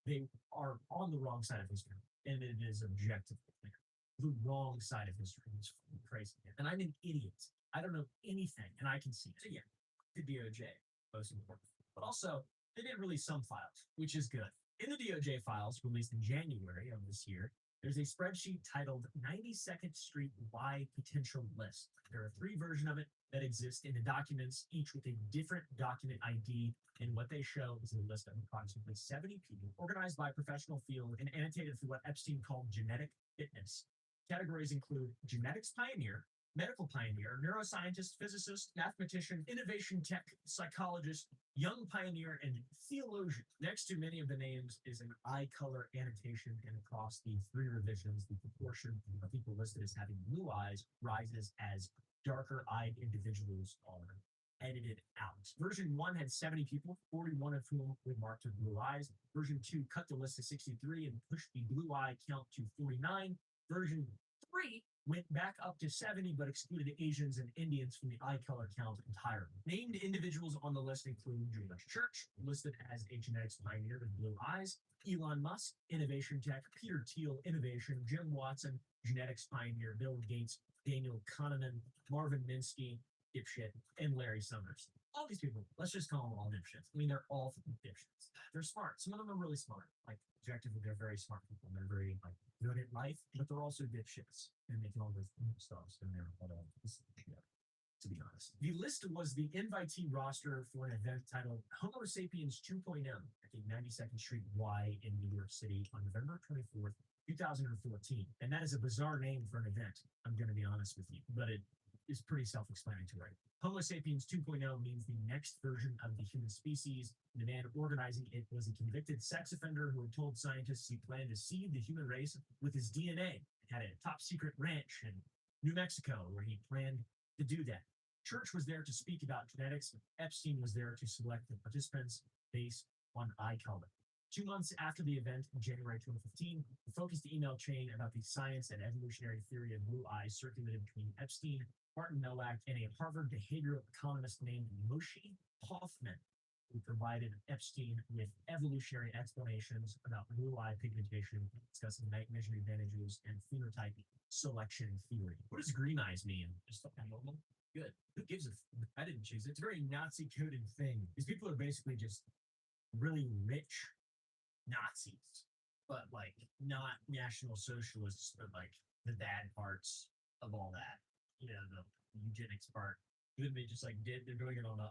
They are on the wrong side of history, and it is objectively clear. The wrong side of history is crazy. And I'm an idiot. I don't know anything, and I can see it. So yeah, the DOJ, most important. But also, they did release some files, which is good. In the DOJ files released in January of this year, there's a spreadsheet titled 92nd Street Y Potential List. There are three versions of it that exist in the documents, each with a different document ID. And what they show is a list of approximately 70 people organized by professional field and annotated through what Epstein called genetic fitness. Categories include genetics pioneer, medical pioneer, neuroscientist, physicist, mathematician, innovation tech, psychologist, young pioneer, and theologian. Next to many of the names is an eye color annotation, and across the three revisions, the proportion of people listed as having blue eyes rises as darker eyed individuals are edited out. Version 1 had 70 people, 41 of whom were marked with blue eyes. Version 2 cut the list to 63 and pushed the blue eye count to 49. Version 3 went back up to 70, but excluded Asians and Indians from the eye color count entirely. Named individuals on the list include George Church, listed as a genetics pioneer with blue eyes, Elon Musk, innovation tech, Peter Thiel, innovation, Jim Watson, genetics pioneer, Bill Gates, Daniel Kahneman, Marvin Minsky, dipshit, and Larry Summers. All these people, let's just call them all dipshits. I mean, they're all dipshits. They're smart. Some of them are really smart. Like, objectively, they're very smart people. They're very, like, good at life, but they're also dipshits. And they can all this stuff. And they're all this shit, to be honest. The list was the invitee roster for an event titled Homo Sapiens 2.0 at the 92nd Street Y in New York City on November 24th, 2014. And that is a bizarre name for an event, I'm going to be honest with you, but it is pretty self-explanatory. Homo sapiens 2.0 means the next version of the human species. The man organizing it was a convicted sex offender who had told scientists he planned to seed the human race with his DNA. He had a top secret ranch in New Mexico where he planned to do that. Church was there to speak about genetics. Epstein was there to select the participants based on eye color. 2 months after the event in January 2015, the focused email chain about the science and evolutionary theory of blue eyes circulated between Epstein, Martin Nowak, and a Harvard behavioral economist named Moshe Hoffman, who provided Epstein with evolutionary explanations about blue eye pigmentation, discussing night vision advantages and phenotype selection theory. What does green eyes mean? Just something normal? Good. Who gives a I didn't choose it. It's a very Nazi coded thing. These people are basically just really rich Nazis, but like not National Socialists, but like the bad parts of all that. You know, the eugenics part. They just like they're doing it on a.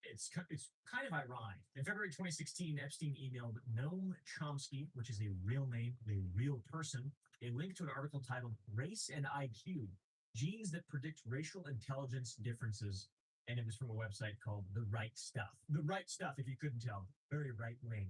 It's kind of ironic. In February 2016, Epstein emailed Noam Chomsky, which is a real name, a real person, a link to an article titled "Race and IQ: Genes that Predict Racial Intelligence Differences," and it was from a website called The Right Stuff. The Right Stuff, if you couldn't tell, very right wing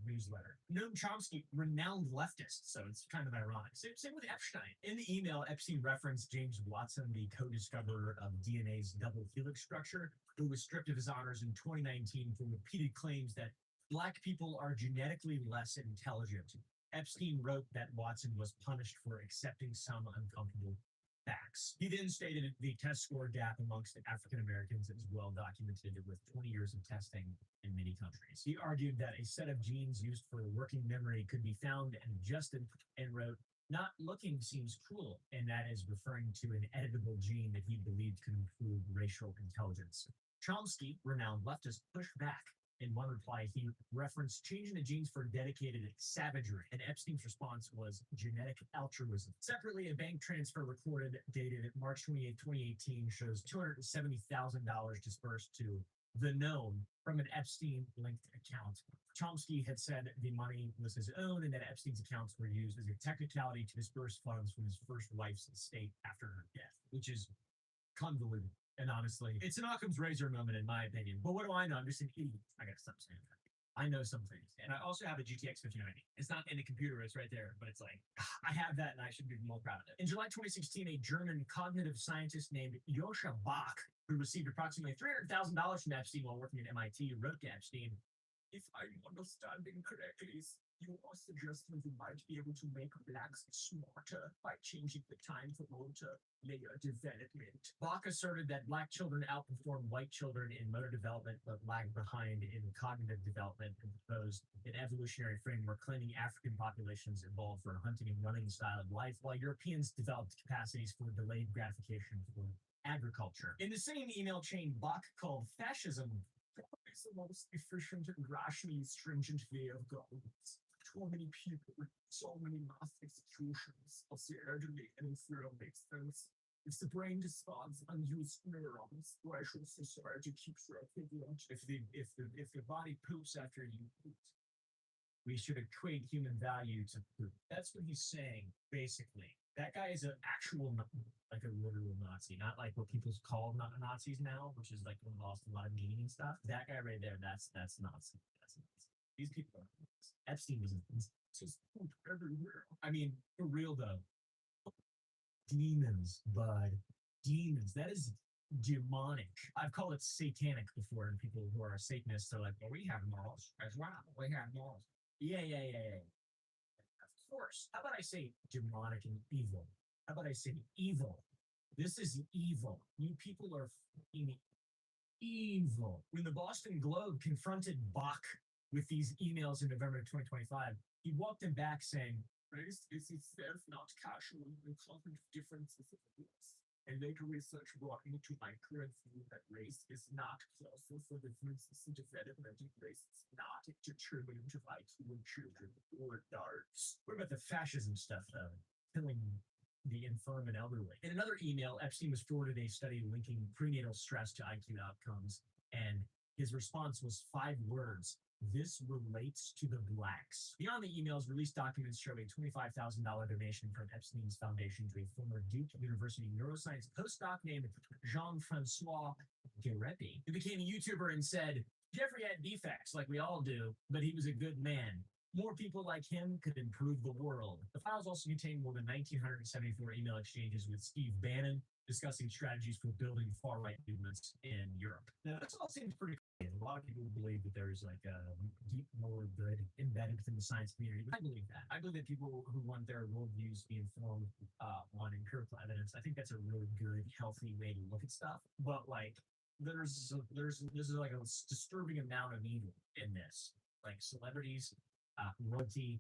newsletter. Noam Chomsky, renowned leftist, so it's kind of ironic. Same with Epstein. In the email, Epstein referenced James Watson, the co-discoverer of DNA's double helix structure, who was stripped of his honors in 2019 for repeated claims that Black people are genetically less intelligent. Epstein wrote that Watson was punished for accepting some uncomfortable facts. He then stated the test score gap amongst African Americans is well documented with 20 years of testing in many countries. He argued that a set of genes used for working memory could be found and adjusted, and wrote, "Not looking seems cruel," and that is referring to an editable gene that he believed could improve racial intelligence. Chomsky, renowned leftist, pushed back. In one reply, he referenced changing the genes for dedicated savagery, and Epstein's response was genetic altruism. Separately, a bank transfer recorded dated March 28, 2018 shows $270,000 dispersed to the known from an Epstein-linked account. Chomsky had said the money was his own and that Epstein's accounts were used as a technicality to disperse funds from his first wife's estate after her death, which is convoluted. And honestly, it's an Occam's razor moment in my opinion. But what do I know? I'm just an idiot. I gotta stop saying that. I know some things. And I also have a GTX 5090. It's not in the computer, it's right there, but it's like, I have that and I should be more proud of it. In July 2016, a German cognitive scientist named Joscha Bach, who received approximately $300,000 from Epstein while working at MIT, wrote to Epstein, "If I'm understanding correctly, you are suggesting you might be able to make blacks smarter by changing the time for motor layer development." Bach asserted that black children outperform white children in motor development but lag behind in cognitive development, and proposed an evolutionary framework claiming African populations evolved for a hunting and running style of life, while Europeans developed capacities for delayed gratification for agriculture. In the same email chain, Bach called fascism is the most efficient and rationally stringent way of governance. Too many people, so many mass executions of the elderly and infirm makes sense. If the brain discards unused neurons, why should society keep equivalent? If the body poops after you poop, we should equate human value to poop. That's what he's saying, basically. That guy is an actual, like a literal Nazi, not like what people call Nazis now, which is like lost a lot of meaning and stuff. That guy right there, that's Nazi. That's Nazi. These people are Epstein was just poop everywhere. I mean, for real though, demons, bud, demons. That is demonic. I've called it satanic before, and people who are Satanists are like, "Well, we have morals as well. We have morals." Yeah. Of course. How about I say demonic and evil? How about I say evil? This is evil. You people are fucking evil. When the Boston Globe confronted Bach with these emails in November 2025, he walked him back saying, "Race is itself not casual and cognitive differences of race." And later research brought me to my current view that race is not causal for differences in development, and race is not a determinant of IQ in children or adults. What about the fascism stuff, though? Killing the infirm and elderly. In another email, Epstein was forwarded a study linking prenatal stress to IQ outcomes, and his response was 5 words: "This relates to the blacks." Beyond the emails, released documents show a $25,000 donation from Epstein's foundation to a former Duke University neuroscience postdoc named Jean-Francois Guérepi, who became a YouTuber and said, "Jeffrey had defects like we all do, but he was a good man. More people like him could improve the world." The files also contain more than 1,974 email exchanges with Steve Bannon discussing strategies for building far-right movements in Europe. Now, this all seems pretty crazy. A lot of people believe that there's like a deep moral good embedded within the science community, but I believe that. I believe that people who want their worldviews to be informed on empirical evidence, I think that's a really good, healthy way to look at stuff. But like, there's like a disturbing amount of evil in this, like celebrities, royalty,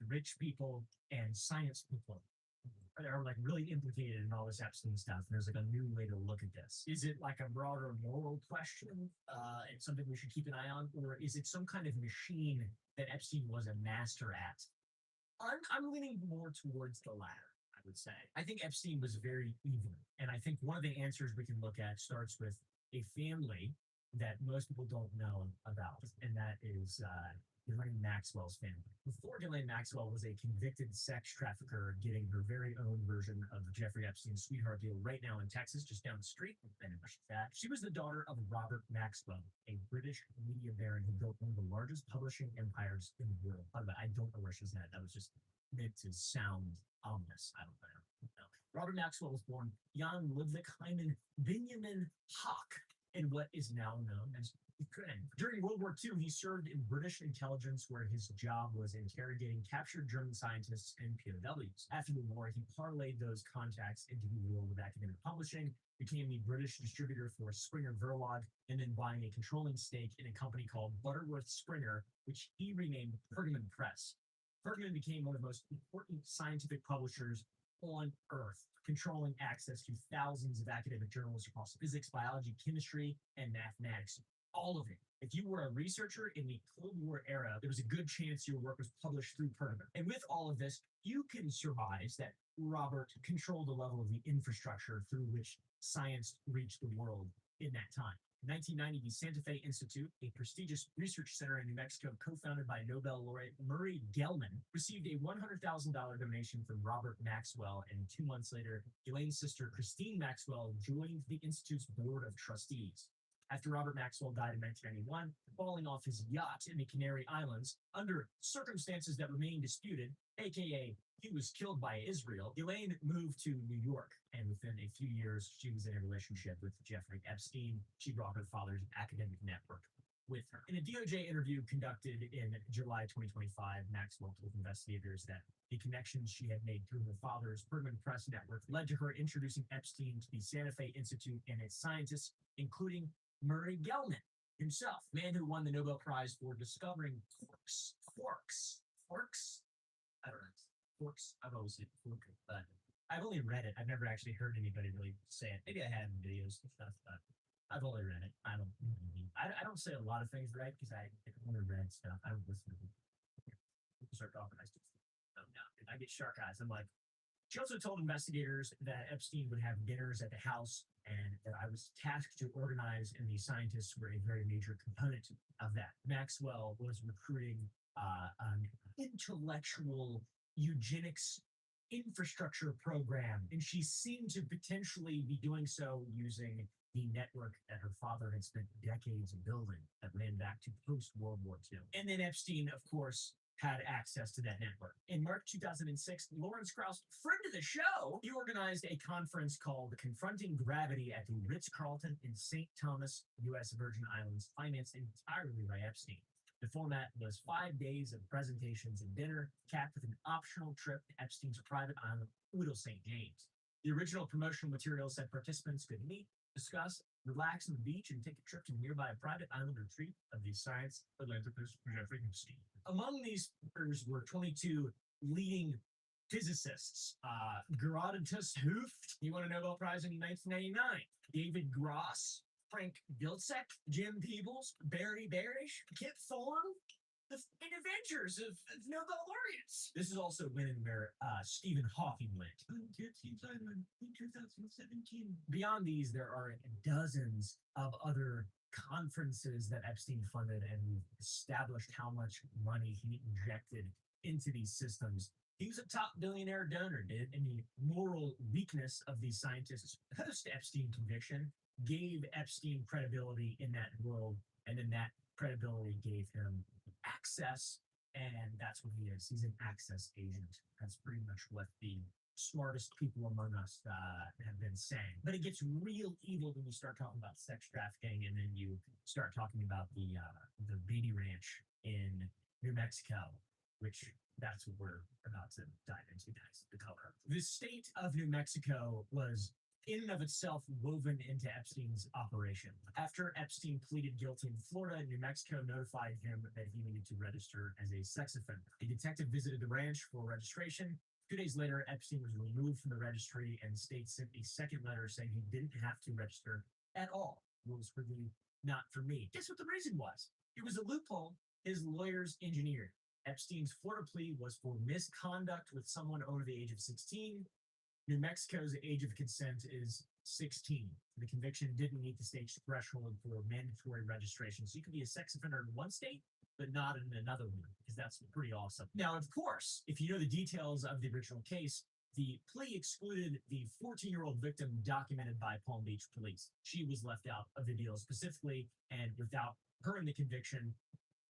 rich people, and science people are like really implicated in all this Epstein stuff. And there's like a new way to look at this. Is it like a broader moral question and something we should keep an eye on, or is it some kind of machine that Epstein was a master at? I'm leaning more towards the latter, I would say. I think Epstein was very evil, and I think one of the answers we can look at starts with a family that most people don't know about, and that is Ghislaine Maxwell's family. Before Ghislaine Maxwell was a convicted sex trafficker getting her very own version of Jeffrey Epstein's sweetheart deal right now in Texas, just down the street. She was the daughter of Robert Maxwell, a British media baron who built one of the largest publishing empires in the world. By the way, I don't know where she's at. That was just meant to sound ominous. I don't know. Robert Maxwell was born Jan Ludwig Hyman Benjamin Hawk in what is now known as Ukraine. During World War II, he served in British intelligence, where his job was interrogating captured German scientists and POWs. After the war, he parlayed those contacts into the world of academic publishing, became the British distributor for Springer Verlag, and then buying a controlling stake in a company called Butterworth Springer, which he renamed Pergamon Press. Pergamon became one of the most important scientific publishers on Earth, controlling access to thousands of academic journals across physics, biology, chemistry, and mathematics. All of it. If you were a researcher in the Cold War era, there was a good chance your work was published through Pergamon. And with all of this, you can surmise that Robert controlled the level of the infrastructure through which science reached the world in that time. In 1990, the Santa Fe Institute, a prestigious research center in New Mexico co-founded by Nobel laureate Murray Gell-Mann, received a $100,000 donation from Robert Maxwell, and 2 months later, Elaine's sister Christine Maxwell joined the Institute's board of trustees. After Robert Maxwell died in 1991, falling off his yacht in the Canary Islands under circumstances that remain disputed, aka he was killed by Israel, Elaine moved to New York, and within a few years, she was in a relationship with Jeffrey Epstein. She brought her father's academic network with her. In a DOJ interview conducted in July 2025, Maxwell told investigators that the connections she had made through her father's Bergman Press network led to her introducing Epstein to the Santa Fe Institute and its scientists, including Murray Gell-Mann himself, man who won the Nobel Prize for discovering quarks. I don't know. Forks. I've always said fork, but I've only read it. I've never actually heard anybody really say it. Maybe I had in videos and stuff, but I've only read it. I don't say a lot of things right because I only read stuff. I don't listen to people. People start talking. Oh no, I get shark eyes. I'm like. She also told investigators that Epstein would have dinners at the house and that I was tasked to organize, and the scientists were a very major component of that. Maxwell was recruiting an intellectual eugenics infrastructure program, and she seemed to potentially be doing so using the network that her father had spent decades building that ran back to post-World War II. And then Epstein, of course, had access to that network. In March 2006, Lawrence Krauss, friend of the show, he organized a conference called Confronting Gravity at the Ritz-Carlton in St. Thomas, U.S. Virgin Islands, financed entirely by Epstein. The format was 5 days of presentations and dinner, capped with an optional trip to Epstein's private island, Little St. James. The original promotional material said participants could meet, discuss, relax on the beach, and take a trip to a nearby private island retreat of the science philanthropist Jeffrey Epstein. Among these speakers were 22 leading physicists. Herodotus Hooft, he won a Nobel Prize in 1999. David Gross, Frank Gilsek, Jim Peebles, Barry Barish, Kip Thorne, the adventures of Nobel laureates. This is also when where Stephen Hawking went. In 2017. Beyond these, there are dozens of other conferences that Epstein funded, and we've established how much money he injected into these systems. He was a top billionaire donor, dude, and the moral weakness of these scientists post-Epstein conviction gave Epstein credibility in that world, and then that credibility gave him access, and that's what he is. He's an access agent. That's pretty much what the smartest people among us have been saying. But it gets real evil when you start talking about sex trafficking, and then you start talking about the baby ranch in New Mexico, which that's what we're about to dive into, guys. The color. The state of New Mexico was in and of itself woven into Epstein's operation. After Epstein pleaded guilty in Florida, New Mexico notified him that he needed to register as a sex offender. A detective visited the ranch for registration. 2 days later, Epstein was removed from the registry, and the state sent a second letter saying he didn't have to register at all. Rules for me, not for me. Guess what the reason was? It was a loophole his lawyers engineered. Epstein's Florida plea was for misconduct with someone over the age of 16. New Mexico's age of consent is 16. The conviction didn't meet the state's threshold for mandatory registration. So you can be a sex offender in one state, but not in another one, because that's pretty awesome. Now, of course, if you know the details of the original case, the plea excluded the 14-year-old victim documented by Palm Beach police. She was left out of the deal specifically, and without her in the conviction,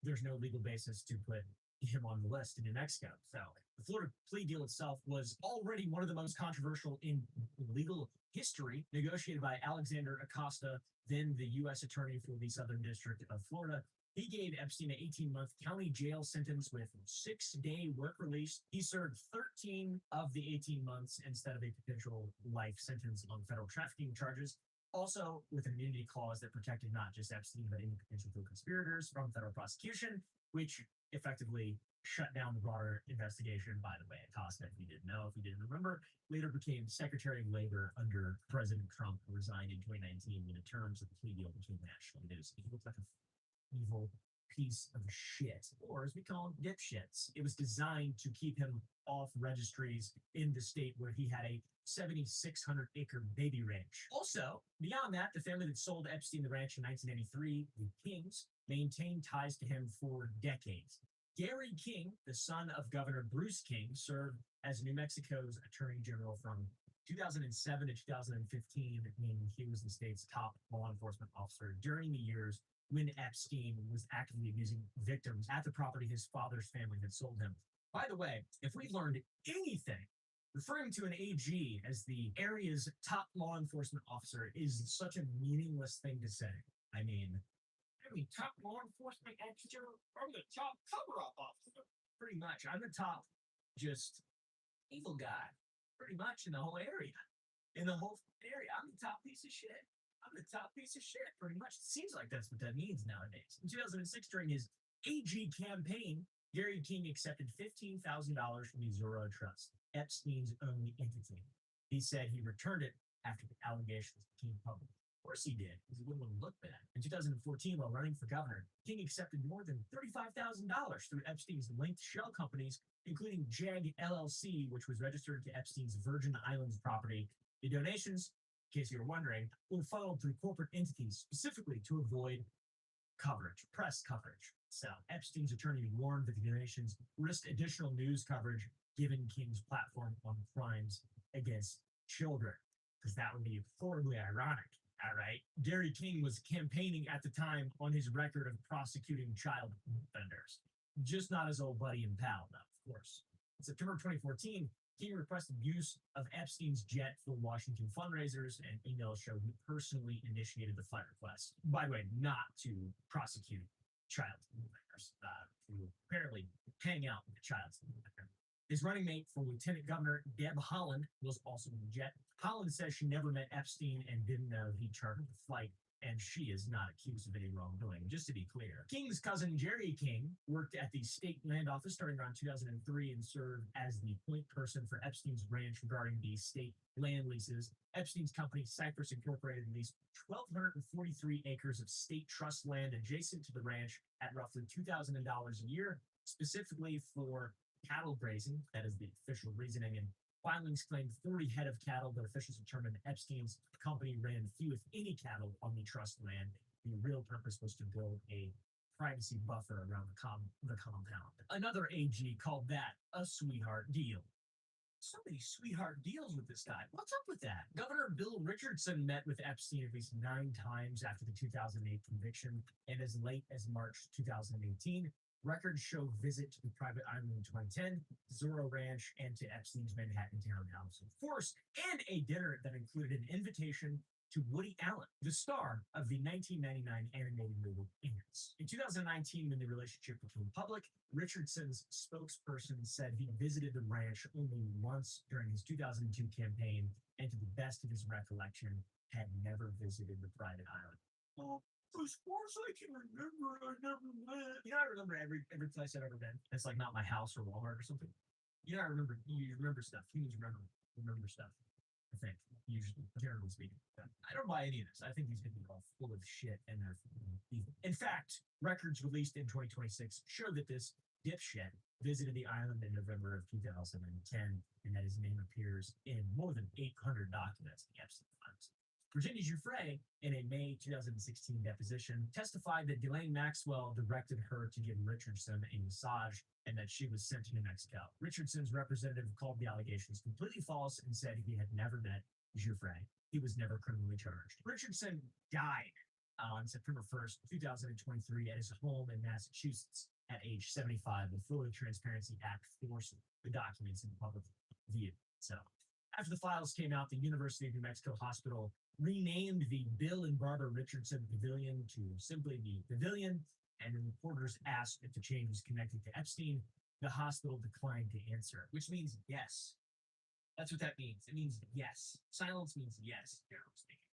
there's no legal basis to put him on the list in New Mexico. So the Florida plea deal itself was already one of the most controversial in legal history, negotiated by Alexander Acosta, then the U.S. Attorney for the Southern District of Florida. He gave Epstein an 18-month county jail sentence with 6-day work release. He served 13 of the 18 months instead of a potential life sentence on federal trafficking charges. Also, with an immunity clause that protected not just Epstein, but any potential co-conspirators from federal prosecution, which effectively shut down the broader investigation. By the way, Acosta, if you didn't know, if you didn't remember, later became Secretary of Labor under President Trump, who resigned in 2019 when the terms of the plea deal became national news. He looked like an evil piece of shit, or as we call them, dipshits. It was designed to keep him off registries in the state where he had a 7,600-acre baby ranch. Also, beyond that, the family that sold Epstein the ranch in 1983, the Kings, maintained ties to him for decades. Gary King, the son of Governor Bruce King, served as New Mexico's Attorney General from 2007 to 2015, meaning he was the state's top law enforcement officer during the years when Epstein was actively abusing victims at the property his father's family had sold him. By the way, if we learned anything, referring to an AG as the area's top law enforcement officer is such a meaningless thing to say. I mean, top law enforcement officer? I'm the top cover-up officer. Pretty much. I'm the top just evil guy. Pretty much in the whole area. In the whole area. I'm the top piece of shit. I'm the top piece of shit. Pretty much. It seems like that's what that means nowadays. In 2006, during his AG campaign, Gary King accepted $15,000 from the Zorro Trust, Epstein's own entity. He said he returned it after the allegations became public. Of course he did, because he wouldn't want to look bad. In 2014, while running for governor, King accepted more than $35,000 through Epstein's linked shell companies, including JAG LLC, which was registered to Epstein's Virgin Islands property. The donations, in case you were wondering, were funneled through corporate entities, specifically to avoid coverage, press coverage. So Epstein's attorney warned that the donations risked additional news coverage given King's platform on crimes against children, because that would be horribly ironic. All right. Gary King was campaigning at the time on his record of prosecuting child offenders. Just not his old buddy and pal, though, of course. In September 2014, King requested use of Epstein's jet for Washington fundraisers, and emails show he personally initiated the flight request. By the way, not to prosecute child offenders, to apparently hang out with the child offender. His running mate for Lieutenant Governor, Deb Haaland, was also in the jet. Haaland says she never met Epstein and didn't know he chartered the flight, and she is not accused of any wrongdoing, just to be clear. King's cousin, Jerry King, worked at the state land office starting around 2003 and served as the point person for Epstein's ranch regarding the state land leases. Epstein's company, Cypress Incorporated, leased 1,243 acres of state trust land adjacent to the ranch at roughly $2,000 a year, specifically for cattle grazing. That is the official reasoning. And filings claimed 40 head of cattle, but officials determined Epstein's company ran few, if any, cattle on the trust land. The real purpose was to build a privacy buffer around the compound. Another AG called that a sweetheart deal. So many sweetheart deals with this guy. What's up with that? Governor Bill Richardson met with Epstein at least 9 times after the 2008 conviction, and as late as March 2018, records show visit to the private island in 2010, Zorro Ranch, and to Epstein's Manhattan townhouse, of course, and a dinner that included an invitation to Woody Allen, the star of the 1999 animated movie Ants. In 2019, when the relationship became public, Richardson's spokesperson said he visited the ranch only once during his 2002 campaign, and to the best of his recollection, had never visited the private island. As far as I can remember, I never went. You know, I remember every place I've ever been. It's like not my house or Walmart or something. You know, you remember stuff. Humans remember stuff. I think, usually, generally speaking. I don't buy any of this. I think these people are all full of shit and they're evil. In fact, records released in 2026 show that this dipshit visited the island in November of 2010, and that his name appears in more than 800 documents in the Epstein files. Virginia Giuffre, in a May 2016 deposition, testified that Ghislaine Maxwell directed her to give Richardson a massage and that she was sent to New Mexico. Richardson's representative called the allegations completely false and said he had never met Giuffre. He was never criminally charged. Richardson died on September 1st, 2023 at his home in Massachusetts at age 75. The Full Transparency Act forced the documents in public view. So, after the files came out, the University of New Mexico Hospital renamed the Bill and Barbara Richardson Pavilion to simply the Pavilion, and when reporters asked if the change was connected to Epstein, the hospital declined to answer, which means yes. That's what that means. It means yes. Silence means yes.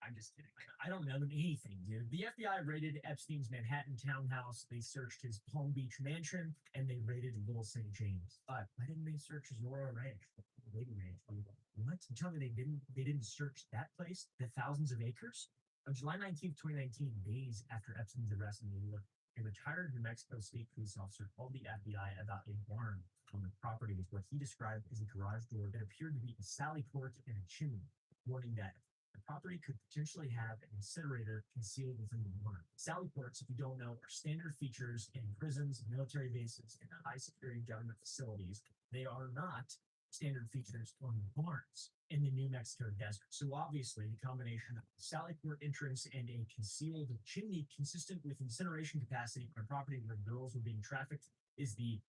I'm just kidding. I don't know anything, dude. The FBI raided Epstein's Manhattan townhouse. They searched his Palm Beach mansion, and they raided Little St. James. Why didn't they search his Zorro Ranch? Baby Ranch. What? You tell me they didn't search that place? The thousands of acres? On July 19th, 2019, days after Epstein's arrest in New York, A retired New Mexico State police officer called the FBI about a barn on the property with what he described as a garage door that appeared to be a sally port and a chimney, warning that the property could potentially have an incinerator concealed within the barn. Sally ports, if you don't know, are standard features in prisons, military bases, and high security government facilities. They are not standard features on barns in the New Mexico desert. So obviously, the combination of sally port entrance and a concealed chimney consistent with incineration capacity on a property where girls were being trafficked is the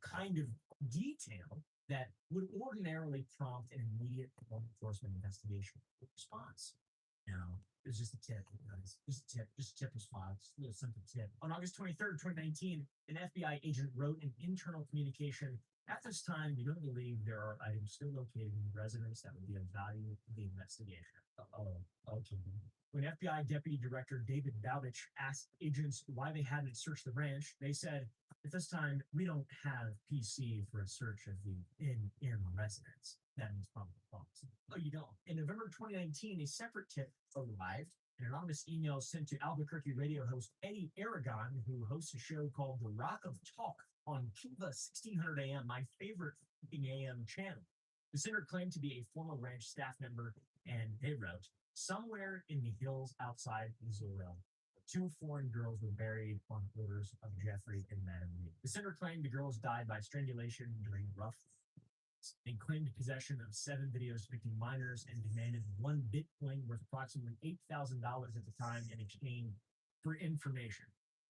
kind of detail that would ordinarily prompt an immediate law enforcement investigation response. Now, it's just a tip, guys. Just a tip response. A little simple tip. On August 23rd, 2019, an FBI agent wrote an internal communication. At this time, we don't believe there are items still located in the residence that would be of value to the investigation. Okay. When FBI Deputy Director David Bowditch asked agents why they hadn't searched the ranch, they said, at this time, we don't have PC for a search of the in residence. That means probably false. Oh, you don't. In November 2019, a separate tip arrived. An anonymous email sent to Albuquerque radio host Eddie Aragon, who hosts a show called The Rock of Talk on Cuba 1600 AM, my favorite AM channel. The sender claimed to be a former ranch staff member, and they wrote, somewhere in the hills outside Missouri, two foreign girls were buried on orders of Jeffrey and Madam Lee. The sender claimed the girls died by strangulation during rough. They claimed possession of 7 videos depicting minors and demanded 1 Bitcoin worth approximately $8,000 at the time in exchange for information.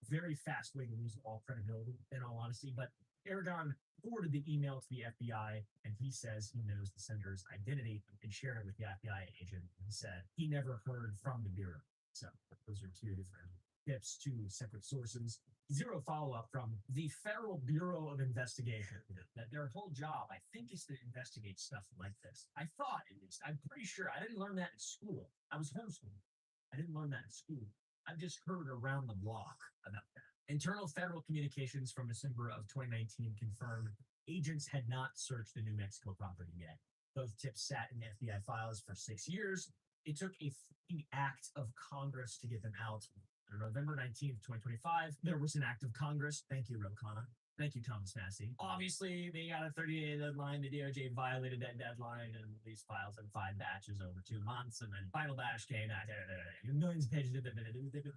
Very fast way to lose all credibility, in all honesty. But Aragon forwarded the email to the FBI, and he says he knows the sender's identity and shared it with the FBI agent. He said he never heard from the Bureau. So those are 2 different tips, 2 separate sources. 0 follow-up from the Federal Bureau of Investigation. That their whole job, I think, is to investigate stuff like this. I thought, at least. I'm pretty sure. I didn't learn that in school. I was homeschooled. I didn't learn that in school. I've just heard around the block about that. Internal federal communications from December of 2019 confirmed agents had not searched the New Mexico property yet. Those tips sat in FBI files for 6 years. It took a act of Congress to get them out. On November 19th, 2025, there was an act of Congress. Thank you, Rokana. Thank you, Thomas Massey. Obviously, they got a 30-day deadline. The DOJ violated that deadline and released files in 5 batches over 2 months. And then final batch came out. Millions of pages. The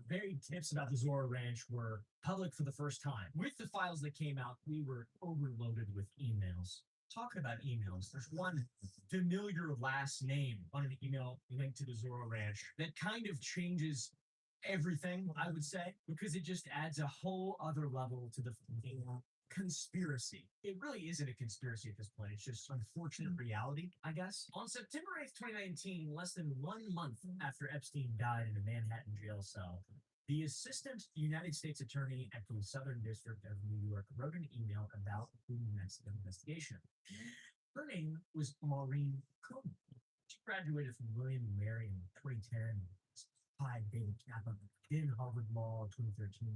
very tips about the Zorro Ranch were public for the first time. With the files that came out, we were overloaded with emails. Talking about emails, there's one familiar last name on an email linked to the Zorro Ranch that kind of changes everything, I would say, because it just adds a whole other level to the conspiracy. It really isn't a conspiracy at this point. It's just unfortunate reality, I guess. On September 8th, 2019, less than 1 month after Epstein died in a Manhattan jail cell, the assistant United States attorney at the Southern District of New York wrote an email about the New Mexico investigation. Her name was Maureen Coleman. She graduated from William and Mary in 2010. David Kappa, in Harvard Law 2013,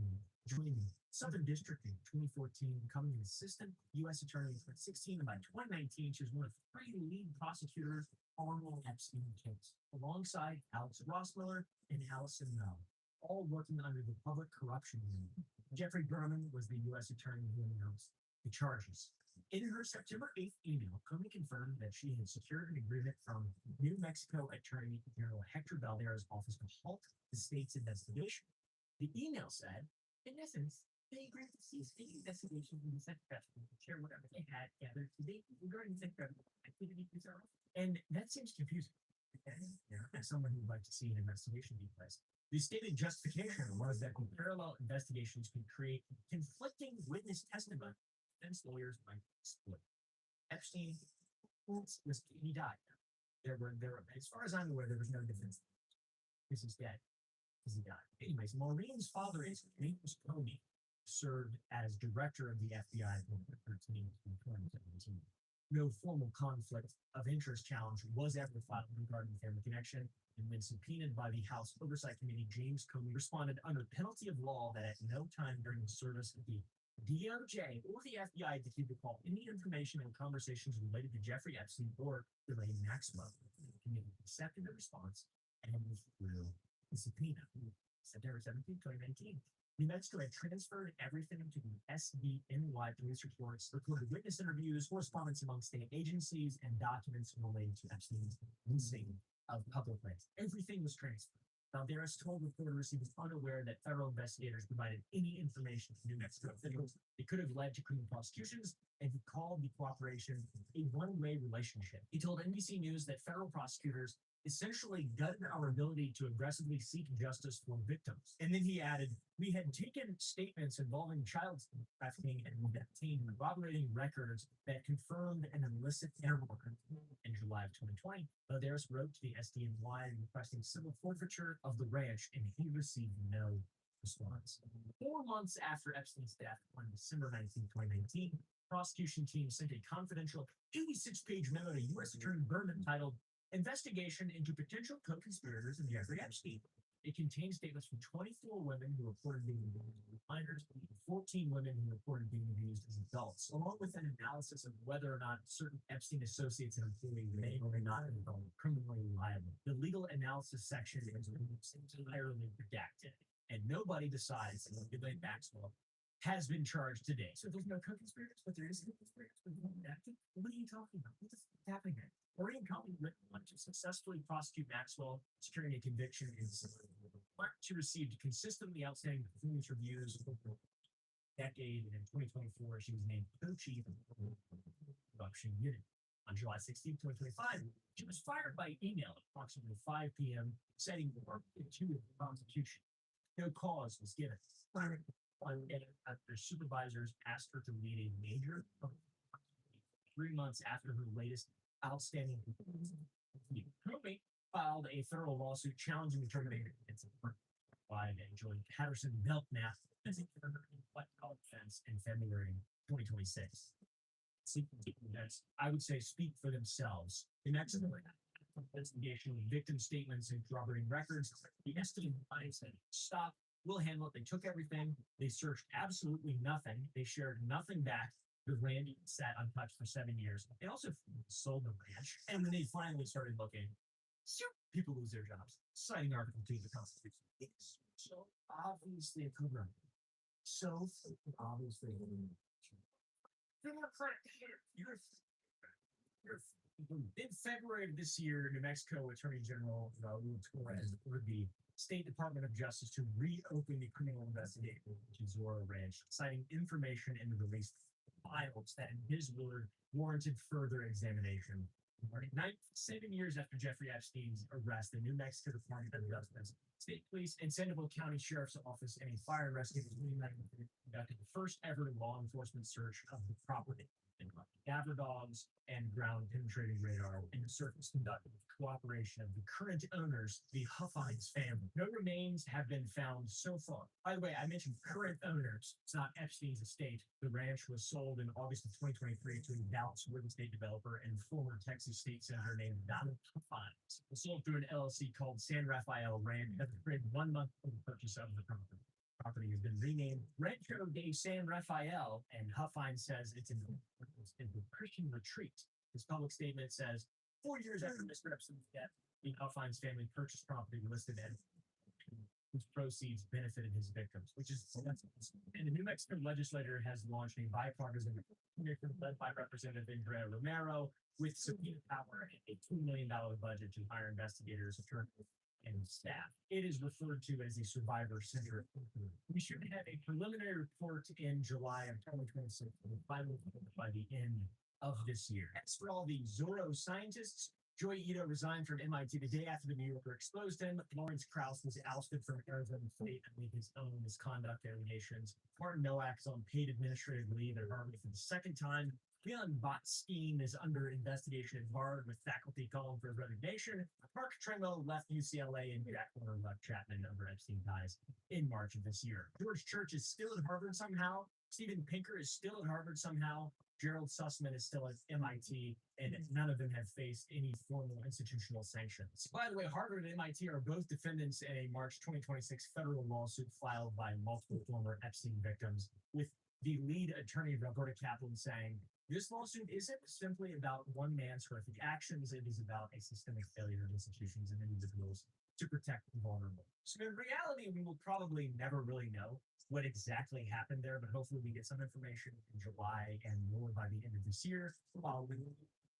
joined the Southern District in 2014, becoming an assistant U.S. attorney in 2016. And by 2019, she was one of 3 lead prosecutors on the Epstein case, alongside Alex Rossmiller and Allison Mel, all working under the Public Corruption Unit. Jeffrey Berman was the U.S. attorney who announced the charges. In her September 8th email, Comey confirmed that she had secured an agreement from New Mexico Attorney General Hector Valera's office to halt the state's investigation. The email said, in essence, they agreed to cease any investigation from the Secretary to share whatever they had gathered to date regarding Secretary activity. And that seems confusing. As someone who would like to see an investigation be placed. The stated justification was that parallel investigations could create conflicting witness testimony. Defense lawyers might split. Epstein he died. There were, as far as I'm aware, there was no defense. Because he's dead. Because he died. Anyways, Maureen's father is James Comey, served as director of the FBI from 2013 to 2017. No formal conflict of interest challenge was ever filed regarding the family connection, and when subpoenaed by the House Oversight Committee, James Comey responded under penalty of law that at no time during the service of the DOJ or the FBI did he recall any information or conversations related to Jeffrey Epstein or Ghislaine Maxwell. The committee accepted the response and withdrew the subpoena. September 17, 2019. New Mexico had transferred everything to the SDNY police reports, recorded witness interviews, correspondence among state agencies, and documents related to Epstein's leasing of public lands. Everything was transferred. Valderas told reporters he was unaware that federal investigators provided any information to New Mexico officials that could have led to criminal prosecutions, and he called the cooperation a one-way relationship. He told NBC News that federal prosecutors essentially gutted our ability to aggressively seek justice for victims. And then he added, we had taken statements involving child trafficking and we obtained corroborating records that confirmed an illicit interval. In July of 2020, Valderas wrote to the SDNY requesting civil forfeiture of the ranch, and he received no response. 4 months after Epstein's death, on December 19, 2019, prosecution team sent a confidential 86-page memo to U.S. Attorney Berman titled Investigation into Potential Co-Conspirators in Jeffrey Epstein. It contained statements from 24 women who reported being abused as minors, 14 women who reported being abused as adults, along with an analysis of whether or not certain Epstein associates and employees may or may not have been criminally liable. The legal analysis section is entirely redacted, and nobody besides Ghislaine Maxwell has been charged today. So there's no co-conspirators, but there is co-conspirators. What are you talking about? What is happening here? Oregon County wanted to successfully prosecute Maxwell, securing a conviction in she received consistently outstanding performance reviews over a decade, and in 2024, she was named co-chief of the production unit. On July 16, 2025, she was fired by email at approximately 5 p.m., citing work into the prosecution. No cause was given. Their supervisors asked her to lead a major 3 months after her latest outstanding Comey filed a federal lawsuit challenging the termination by Joy Patterson Belknap as a college offense in February 2026. I would say speak for themselves. The next investigation, victim statements and corroborating records, the estimated fines said stop. We'll handle it. They took everything. They searched absolutely nothing. They shared nothing back. The land sat untouched for 7 years. They also sold the ranch. And when they finally started looking, people lose their jobs. Citing Article 2 of the Constitution. It's so obviously a cover. So obviously a in February of this year, New Mexico Attorney General Raul Torres ordered the State Department of Justice to reopen the criminal investigation into Zorro Ranch, citing information in the released files that, in his word, warranted further examination. 7 years after Jeffrey Epstein's arrest, the New Mexico Department of Justice, State Police, and Sandoval County Sheriff's Office and a fire and rescue conducted the first ever law enforcement search of the property. Choombacabra dogs and ground penetrating radar, and the search was conducted with cooperation of the current owners, the Huffines family. No remains have been found so far. By the way, I mentioned current owners. It's not Epstein's estate. The ranch was sold in August of 2023 to a Dallas real estate developer and former Texas state senator named Donald Huffines. It was sold through an LLC called San Rafael Ranch at the period 1 month of the purchase of the property. Property has been renamed Rancho de San Rafael, and Huffines says it's in the Christian retreat. His public statement says, 4 years after Mr. Epstein's death, the Huffines family purchased property listed as whose proceeds benefited his victims, which is and the New Mexico legislature has launched a bipartisan commission led by Representative Andrea Romero with subpoena power and a $2 million budget to hire investigators, attorneys, and staff. It is referred to as a survivor center. We should have a preliminary report in July of 2026 and a final report by the end of this year. As for all the Zorro scientists, Joy Ito resigned from MIT the day after the New Yorker exposed him. Lawrence Krauss was ousted from Arizona State amid his own misconduct allegations. Martin Nowak is on paid administrative leave at Harvard for the second time. Leon Botstein is under investigation at Harvard with faculty calling for his resignation. Mark Trengel left UCLA and Jack Warner left Chapman over Epstein ties in March of this year. George Church is still at Harvard somehow. Steven Pinker is still at Harvard somehow. Gerald Sussman is still at MIT, and none of them have faced any formal institutional sanctions. By the way, Harvard and MIT are both defendants in a March 2026 federal lawsuit filed by multiple former Epstein victims, with the lead attorney, Roberta Kaplan, saying, this lawsuit isn't simply about one man's horrific actions. It is about a systemic failure of institutions and individuals to protect the vulnerable. So in reality, we will probably never really know what exactly happened there, but hopefully we get some information in July and more by the end of this year. Following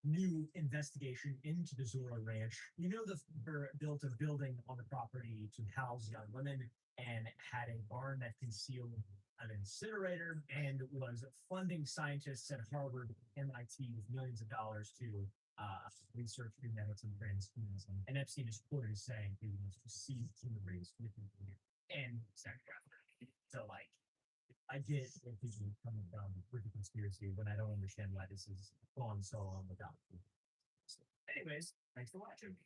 new investigation into the Zora Ranch. You know, the built a building on the property to house young women and had a barn that concealed an incinerator and was funding scientists at Harvard, MIT with millions of dollars to research genetics and transhumanism. And Epstein is quoted as saying he was to see human race with nuclear and sex trafficking. So, like, I get where people are coming from with the conspiracy, but I don't understand why this has gone so long without. Anyways, thanks for watching.